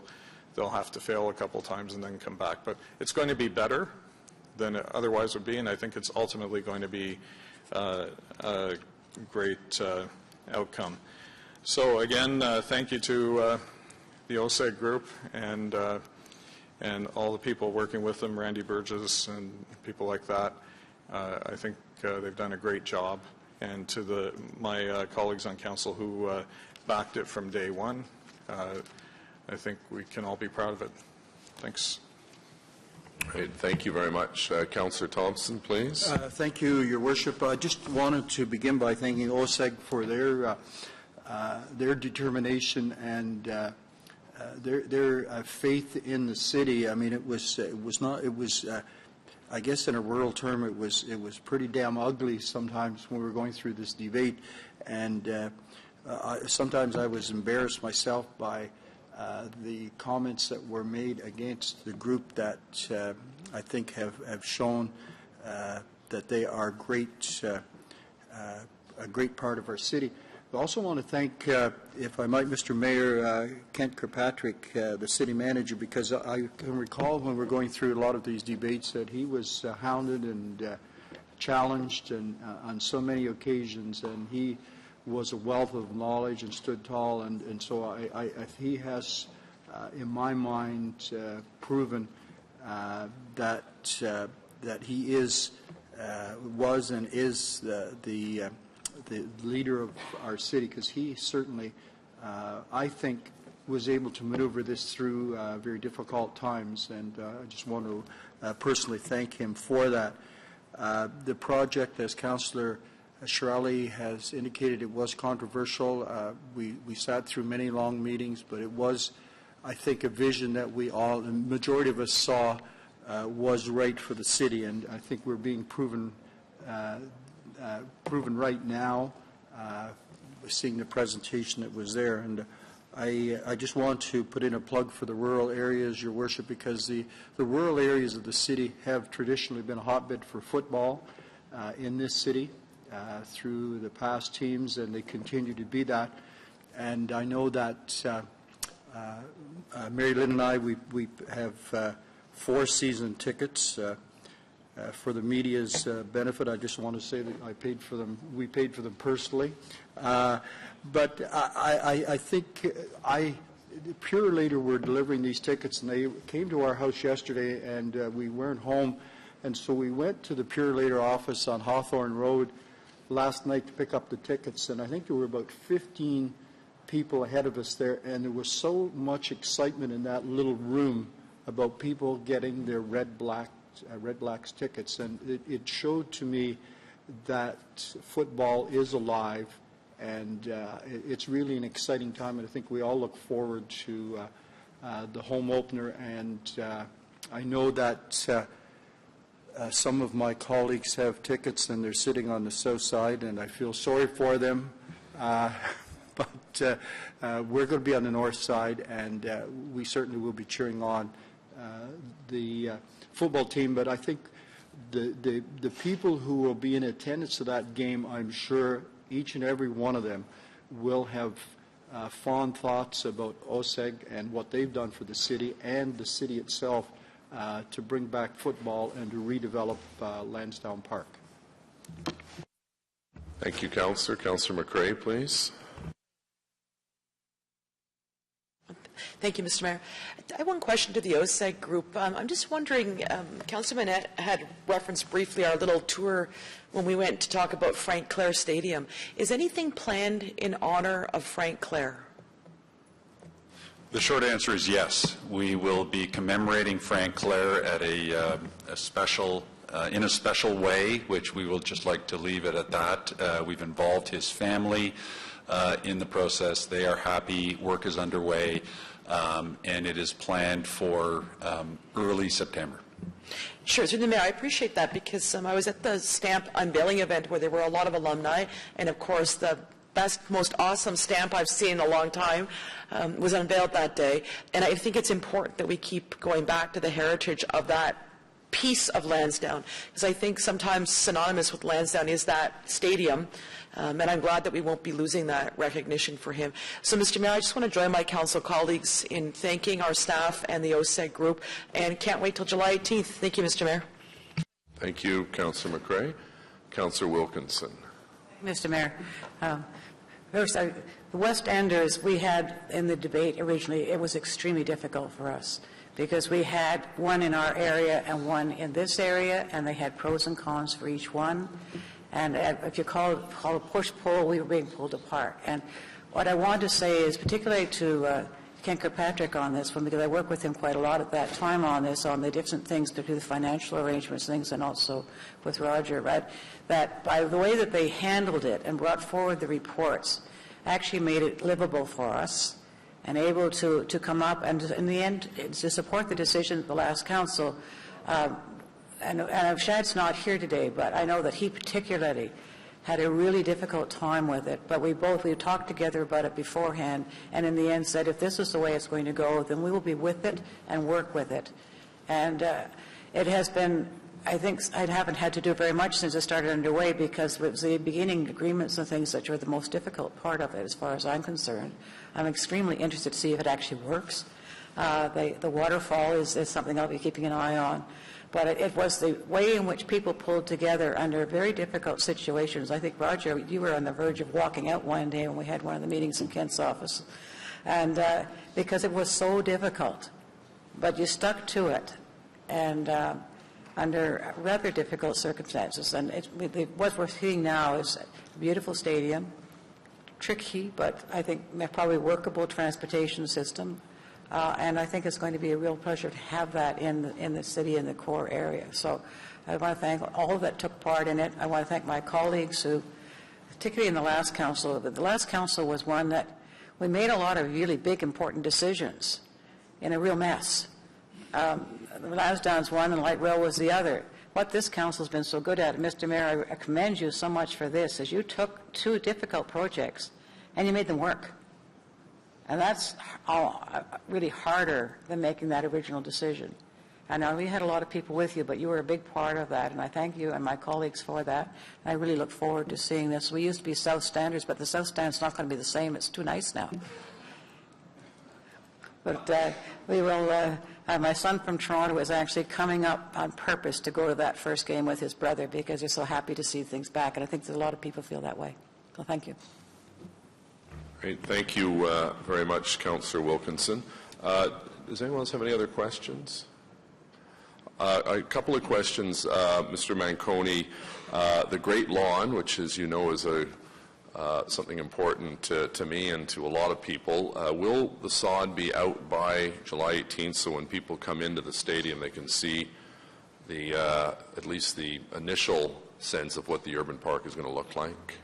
they'll have to fail a couple times and then come back. But it's going to be better than it otherwise would be, and I think it's ultimately going to be a great outcome. So again, thank you to the OSEG group and all the people working with them, Randy Burgess and people like that. I think they've done a great job. And to my colleagues on council who backed it from day one, I think we can all be proud of it. Thanks. Great. Thank you very much. Councillor Thompson, please. Thank you, Your Worship. I just wanted to begin by thanking OSEG for their determination and their faith in the city. I mean, I guess in a rural term, it was pretty damn ugly sometimes when we were going through this debate, and sometimes I was embarrassed myself by the comments that were made against the group that I think have shown that they are a great part of our city. I also want to thank, if I might, Mr. Mayor Kent Kirkpatrick, the city manager, because I can recall when we were going through a lot of these debates that he was hounded and challenged and on so many occasions, and he was a wealth of knowledge and stood tall, and so he has, in my mind, proven that he was and is the leader of our city, because he certainly, I think, was able to maneuver this through very difficult times, and I just want to personally thank him for that. The project, as Councillor Shirley has indicated, it was controversial. We sat through many long meetings, but it was, I think, a vision that the majority of us saw was right for the city, and I think we're being proven right now, seeing the presentation that was there. And I just want to put in a plug for the rural areas, Your Worship, because the rural areas of the city have traditionally been a hotbed for football in this city through the past teams, and they continue to be that. And I know that Mary Lynn and I, we have 4 season tickets. For the media's benefit, I just want to say that we paid for them personally. But I think Pure Later were delivering these tickets, and they came to our house yesterday, and we weren't home. And so we went to the Pure Later office on Hawthorne Road last night to pick up the tickets, and I think there were about 15 people ahead of us there, and there was so much excitement in that little room about people getting their Red Blacks tickets, and it showed to me that football is alive, and it's really an exciting time, and I think we all look forward to the home opener. And I know that some of my colleagues have tickets and they're sitting on the south side, and I feel sorry for them, but we're going to be on the north side, and we certainly will be cheering on the football team. But I think the people who will be in attendance to that game, I'm sure each and every one of them will have fond thoughts about OSEG and what they've done for the city and the city itself to bring back football and to redevelop Lansdowne Park. Thank you, Councillor. Councillor McRae, please. Thank you, Mr. Mayor. I have one question to the OSEG group. I'm just wondering, Councillor Manette had referenced briefly our little tour when we went to talk about Frank Clare Stadium. Is anything planned in honor of Frank Clare? The short answer is yes. We will be commemorating Frank Clare at in a special way, which we will just like to leave it at that. We've involved his family in the process. They are happy. Work is underway, and it is planned for early September. Sure. Through the Mayor, I appreciate that because I was at the stamp unveiling event where there were a lot of alumni, and of course the best, most awesome stamp I've seen in a long time was unveiled that day. And I think it's important that we keep going back to the heritage of that piece of Lansdowne, because I think sometimes synonymous with Lansdowne is that stadium, and I'm glad that we won't be losing that recognition for him. So, Mr. Mayor, I just want to join my council colleagues in thanking our staff and the OSEG group, and can't wait till July 18th. Thank you, Mr. Mayor. Thank you, Councillor McRae. Councillor Wilkinson. Mr. Mayor, first, the West Enders, we had in the debate originally, it was extremely difficult for us because we had one in our area and one in this area, and they had pros and cons for each one. And if you call it a push-pull, we were being pulled apart. And what I want to say is, particularly to Ken Kirkpatrick on this one, because I worked with him quite a lot at that time on this, on the different things to do, the financial arrangements, things, and also with Roger, right, that by the way that they handled it and brought forward the reports, actually made it livable for us and able to come up and, in the end, to support the decision of the last council. And Shad's not here today, but I know that he particularly had a really difficult time with it. But we talked together about it beforehand, and in the end said, if this is the way it's going to go, then we will be with it and work with it. And it has been, I think I haven't had to do very much since it started underway, because it was the beginning agreements and things that were the most difficult part of it, as far as I'm concerned. I'm extremely interested to see if it actually works. The waterfall is something I'll be keeping an eye on. But it was the way in which people pulled together under very difficult situations. I think, Roger, you were on the verge of walking out one day when we had one of the meetings in Kent's office, and because it was so difficult. But you stuck to it, and under rather difficult circumstances. And what we're seeing now is a beautiful stadium, tricky, but I think probably workable transportation system. And I think it's going to be a real pleasure to have that in the city, in the core area. So I want to thank all that took part in it. I want to thank my colleagues who, particularly in the last council, the last council was one that we made a lot of really big, important decisions in a real mess. Lansdowne's one and Light Rail was the other. What this council's been so good at, Mr. Mayor, I commend you so much for this, is you took two difficult projects and you made them work. And that's really harder than making that original decision. I know we had a lot of people with you, but you were a big part of that, and I thank you and my colleagues for that. And I really look forward to seeing this. We used to be South Standers, but the South Stand's not going to be the same. It's too nice now. But we will, my son from Toronto is actually coming up on purpose to go to that first game with his brother because he's so happy to see things back, and I think there's a lot of people feel that way. So thank you. Great. Thank you very much, Councillor Wilkinson. Does anyone else have any other questions? A couple of questions, Mr. Manconi. The Great Lawn, which, as you know, is something important to me and to a lot of people. Will the sod be out by July 18th so when people come into the stadium they can see at least the initial sense of what the urban park is going to look like?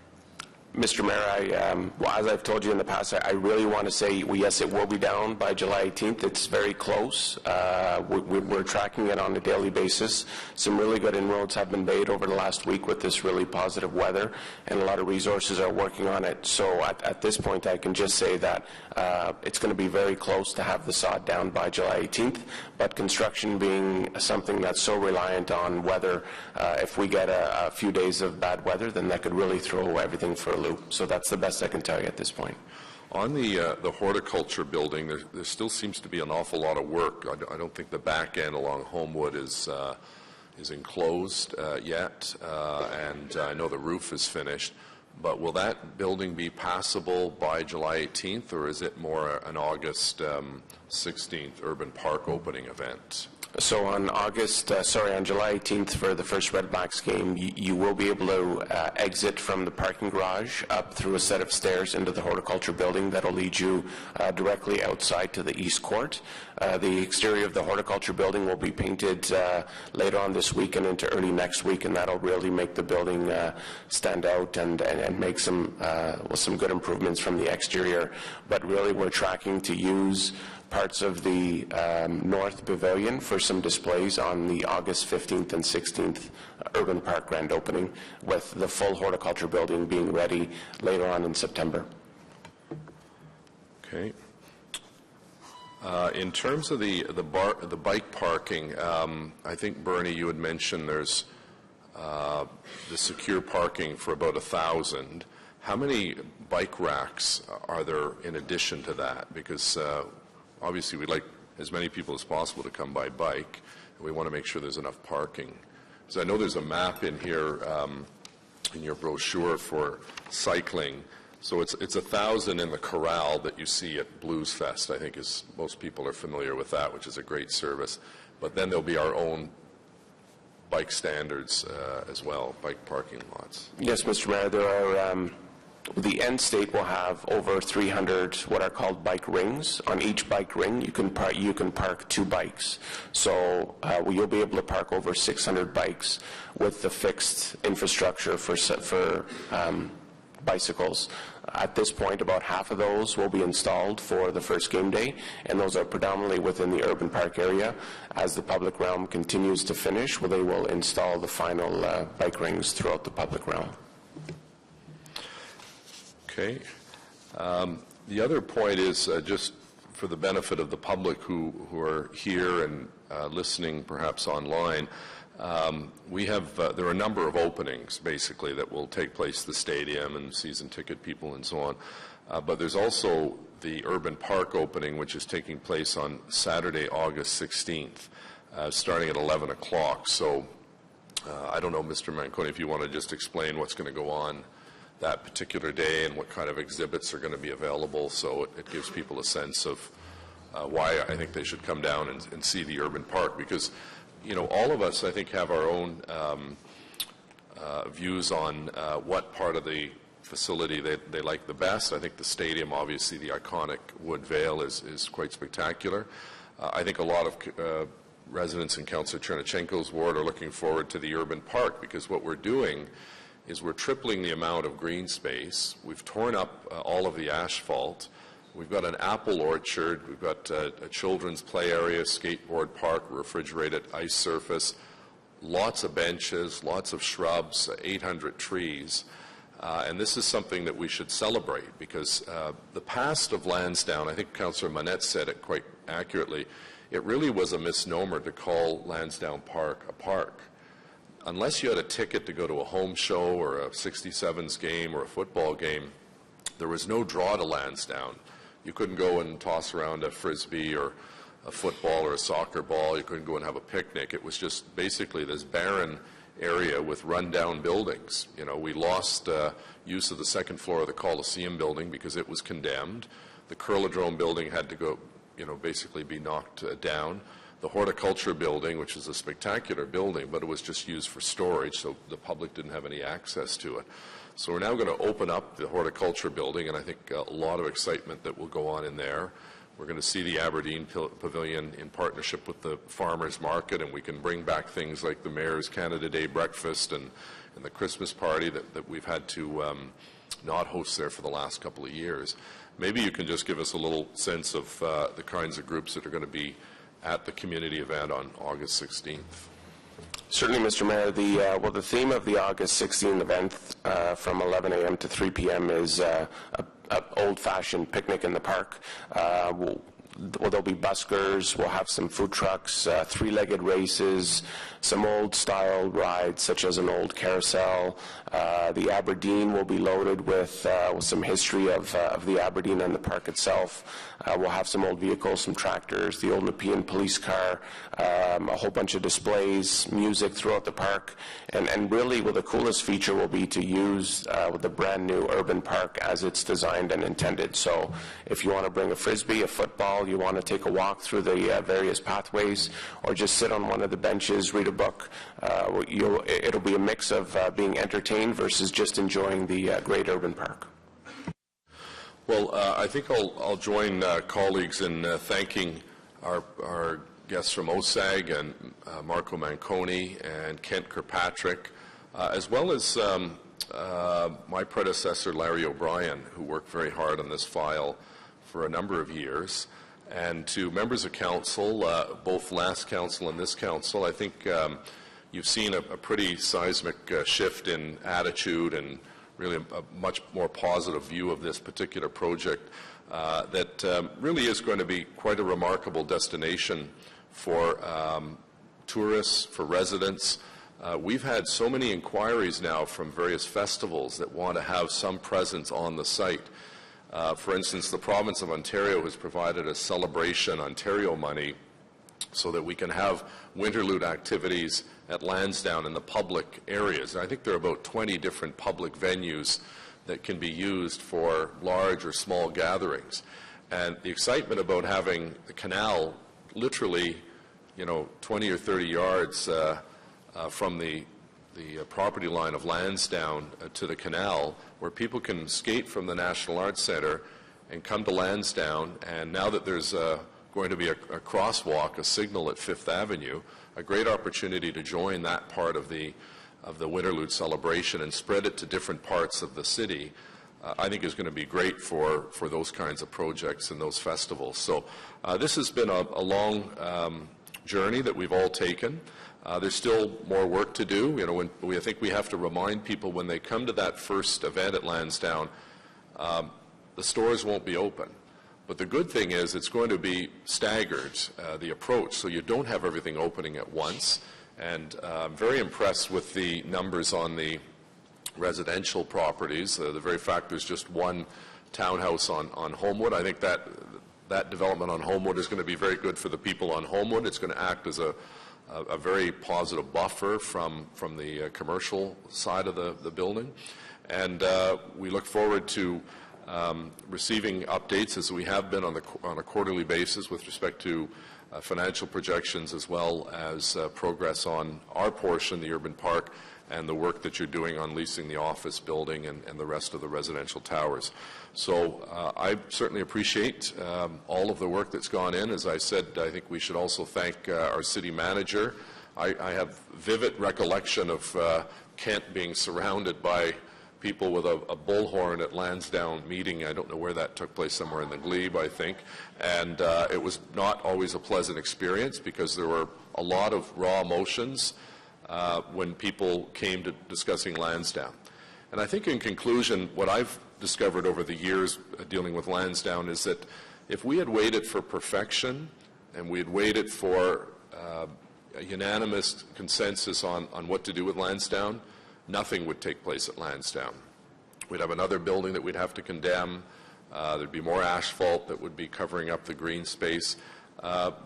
Mr. Mayor, as I've told you in the past, I really want to say, yes, it will be down by July 18th. It's very close. We're tracking it on a daily basis. Some really good inroads have been made over the last week with this really positive weather, and a lot of resources are working on it. So at this point, I can just say that it's going to be very close to have the sod down by July 18th, but construction being something that's so reliant on weather, if we get a few days of bad weather, then that could really throw everything for a loop. So that's the best I can tell you at this point. On the horticulture building, there still seems to be an awful lot of work. I don't think the back end along Homewood is enclosed yet, and I know the roof is finished. But will that building be passable by July 18th, or is it more an August 16th Urban Park opening event? So on July 18th for the first Red Blacks game, you will be able to exit from the parking garage up through a set of stairs into the horticulture building that will lead you directly outside to the east court. The exterior of the horticulture building will be painted later on this week and into early next week, and that'll really make the building stand out and make some good improvements from the exterior. But really, we're tracking to use parts of the North Pavilion for some displays on the August 15th and 16th Urban Park grand opening, with the full horticulture building being ready later on in September. Okay. In terms of the bike parking, I think, Bernie, you had mentioned there's the secure parking for about 1,000. How many bike racks are there in addition to that? Because obviously, we'd like as many people as possible to come by bike, and we want to make sure there's enough parking. So I know there's a map in here in your brochure for cycling. So it's 1,000 in the corral that you see at Blues Fest. I think most people are familiar with that, which is a great service. But then there'll be our own bike standards as well, bike parking lots. Yes, Mr. Mayor, there are. The end state will have over 300 what are called bike rings. On each bike ring, you can park 2 bikes. So you'll be able to park over 600 bikes with the fixed infrastructure for bicycles. At this point, about half of those will be installed for the first game day, and those are predominantly within the urban park area. As the public realm continues to finish, they will install the final bike rings throughout the public realm. Okay. The other point is just for the benefit of the public who are here and listening perhaps online, there are a number of openings basically that will take place at the stadium and season ticket people and so on. But there's also the Urban Park opening, which is taking place on Saturday, August 16th, starting at 11 o'clock. So I don't know, Mr. Manconi, if you want to just explain what's going to go on that particular day and what kind of exhibits are going to be available, so it gives people a sense of why I think they should come down and see the Urban Park, because all of us, I think, have our own views on what part of the facility they like the best. I think the stadium, obviously the iconic wood veil is quite spectacular. I think a lot of residents in Councillor Chernachenko's ward are looking forward to the Urban Park, because what we're doing is we're tripling the amount of green space. We've torn up all of the asphalt. We've got an apple orchard. We've got a children's play area, skateboard park, refrigerated ice surface, lots of benches, lots of shrubs, 800 trees. And this is something that we should celebrate, because the past of Lansdowne, I think Councillor Manette said it quite accurately, it really was a misnomer to call Lansdowne Park a park. Unless you had a ticket to go to a home show or a 67s game or a football game, there was no draw to Lansdowne. You couldn't go and toss around a frisbee or a football or a soccer ball. You couldn't go and have a picnic. It was just basically this barren area with rundown buildings. We lost use of the second floor of the Coliseum building because it was condemned. The Curlodrome building had to go, basically be knocked down. The horticulture building, which is a spectacular building, but it was just used for storage, so the public didn't have any access to it. So we're now going to open up the horticulture building, and I think a lot of excitement that will go on in there. We're going to see the Aberdeen Pavilion in partnership with the Farmers Market, and we can bring back things like the Mayor's Canada Day breakfast and the Christmas party that we've had to not host there for the last couple of years. Maybe you can just give us a little sense of the kinds of groups that are going to be at the community event on August 16th. Certainly, Mr. Mayor. The theme of the August 16th event from 11 a.m. to 3 p.m. is an old-fashioned picnic in the park. there'll be buskers, we'll have some food trucks, three-legged races, some old-style rides such as an old carousel. The Aberdeen will be loaded with some history of the Aberdeen and the park itself. We'll have some old vehicles, some tractors, the old Nepean police car, a whole bunch of displays, music throughout the park, and really, well, the coolest feature will be to use the brand new urban park as it's designed and intended. So if you want to bring a frisbee, a football, you want to take a walk through the various pathways, or just sit on one of the benches, read a book, it'll be a mix of being entertained versus just enjoying the great urban park. Well, I think I'll join colleagues in thanking our guests from OSAG and Marco Manconi and Kent Kirkpatrick, as well as my predecessor, Larry O'Brien, who worked very hard on this file for a number of years, and to members of council, both last council and this council. I think you've seen a pretty seismic shift in attitude and really a much more positive view of this particular project that really is going to be quite a remarkable destination for tourists, for residents. We've had so many inquiries now from various festivals that want to have some presence on the site. For instance, the province of Ontario has provided a Celebration Ontario money so that we can have Winterlude activities at Lansdowne in the public areas. And I think there are about 20 different public venues that can be used for large or small gatherings. And the excitement about having the canal literally, 20 or 30 yards from the property line of Lansdowne to the canal, where people can skate from the National Arts Centre and come to Lansdowne, and now that there's going to be a crosswalk, a signal at Fifth Avenue, a great opportunity to join that part of the Winterlude celebration and spread it to different parts of the city, I think is going to be great for those kinds of projects and those festivals. So this has been a long journey that we've all taken. There's still more work to do. I think we have to remind people when they come to that first event at Lansdowne, the stores won't be open. But the good thing is it's going to be staggered, the approach, so you don't have everything opening at once. And I'm very impressed with the numbers on the residential properties. The very fact there's just one townhouse on Homewood. I think that development on Homewood is going to be very good for the people on Homewood. It's going to act as a very positive buffer from the commercial side of the building. And we look forward to receiving updates, as we have been on a quarterly basis, with respect to financial projections, as well as progress on our portion, the urban park, and the work that you're doing on leasing the office building and the rest of the residential towers. So I certainly appreciate all of the work that's gone in. As I said, I think we should also thank our city manager. I have vivid recollection of Kent being surrounded by people with a bullhorn at Lansdowne meeting. I don't know where that took place, somewhere in the Glebe, I think. And it was not always a pleasant experience because there were a lot of raw emotions when people came to discussing Lansdowne. And I think in conclusion, what I've discovered over the years dealing with Lansdowne is that if we had waited for perfection and we had waited for a unanimous consensus on what to do with Lansdowne, nothing would take place at Lansdowne. We'd have another building that we'd have to condemn. There'd be more asphalt that would be covering up the green space.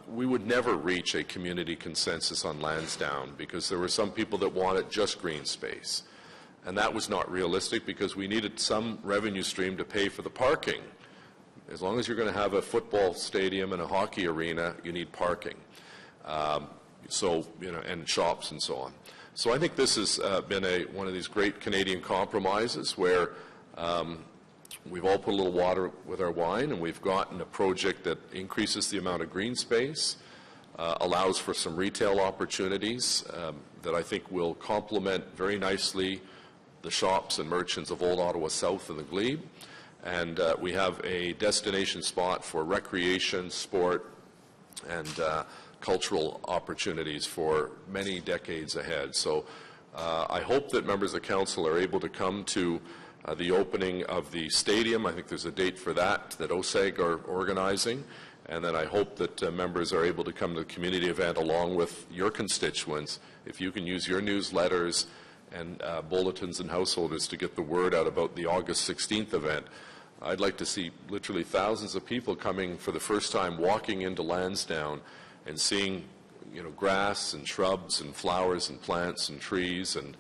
We would never reach a community consensus on Lansdowne because there were some people that wanted just green space. And that was not realistic because we needed some revenue stream to pay for the parking. As long as you're going to have a football stadium and a hockey arena, you need parking. And shops and so on. So I think this has been one of these great Canadian compromises where we've all put a little water with our wine, and we've gotten a project that increases the amount of green space, allows for some retail opportunities that I think will complement very nicely the shops and merchants of Old Ottawa South and the Glebe. And we have a destination spot for recreation, sport, and cultural opportunities for many decades ahead. So I hope that members of council are able to come to the opening of the stadium. I think there's a date for that OSAG are organizing. And then I hope that members are able to come to the community event along with your constituents. If you can use your newsletters and bulletins and householders to get the word out about the August 16th event, I'd like to see literally thousands of people coming for the first time, walking into Lansdowne and seeing, grass and shrubs and flowers and plants and trees and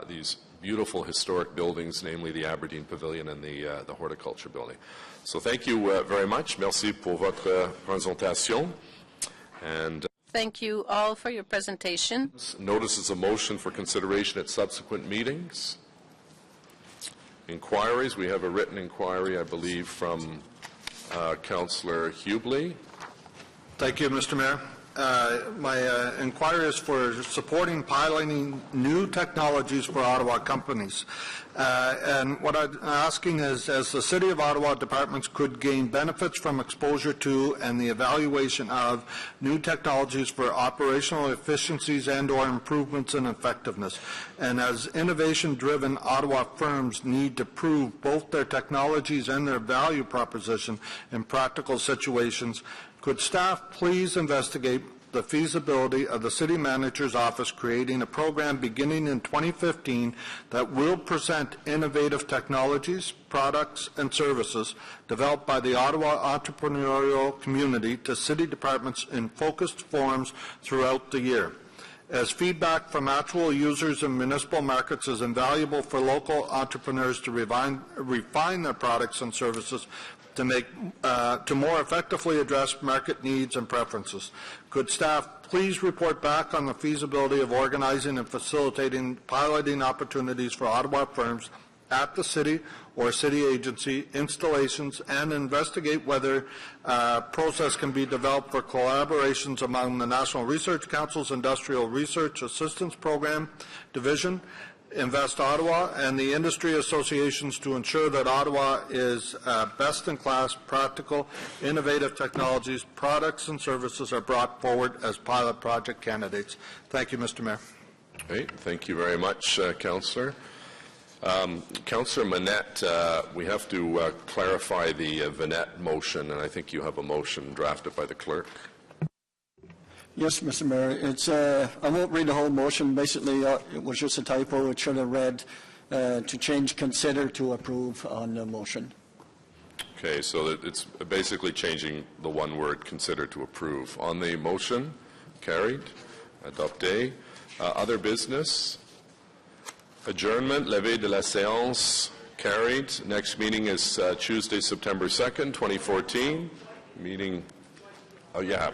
these beautiful historic buildings, namely the Aberdeen Pavilion and the Horticulture Building. So thank you very much. Merci pour votre présentation. And thank you all for your presentation. Notices of motion for consideration at subsequent meetings. Inquiries. We have a written inquiry, I believe, from Councillor Hubley. Thank you, Mr. Mayor. My inquiry is for supporting piloting new technologies for Ottawa companies. And what I'm asking is, as the City of Ottawa departments could gain benefits from exposure to and the evaluation of new technologies for operational efficiencies and or improvements in effectiveness. And as innovation-driven Ottawa firms need to prove both their technologies and their value proposition in practical situations, could staff please investigate the feasibility of the City Manager's Office creating a program beginning in 2015 that will present innovative technologies, products, and services developed by the Ottawa entrepreneurial community to City departments in focused forums throughout the year. As feedback from actual users in municipal markets is invaluable for local entrepreneurs to refine their products and services to more effectively address market needs and preferences. Could staff please report back on the feasibility of organizing and facilitating piloting opportunities for Ottawa firms at the city or city agency installations, and investigate whether process can be developed for collaborations among the National Research Council's Industrial Research Assistance Program Division, Invest Ottawa, and the industry associations to ensure that Ottawa is best-in-class, practical, innovative technologies, products, and services are brought forward as pilot project candidates. Thank you, Mr. Mayor. Great. Thank you very much, Councillor. Councillor Manette, we have to clarify the Vanette motion, and I think you have a motion drafted by the clerk. Yes, Mr. Mayor. It's I won't read the whole motion. Basically, it was just a typo. It should have read to change consider to approve on the motion. Okay, so it's basically changing the one word consider to approve. On the motion, carried. Adopté. Other business. Adjournment. Levée de la séance. Carried. Next meeting is Tuesday, September 2nd, 2014. Meeting. Oh, yeah.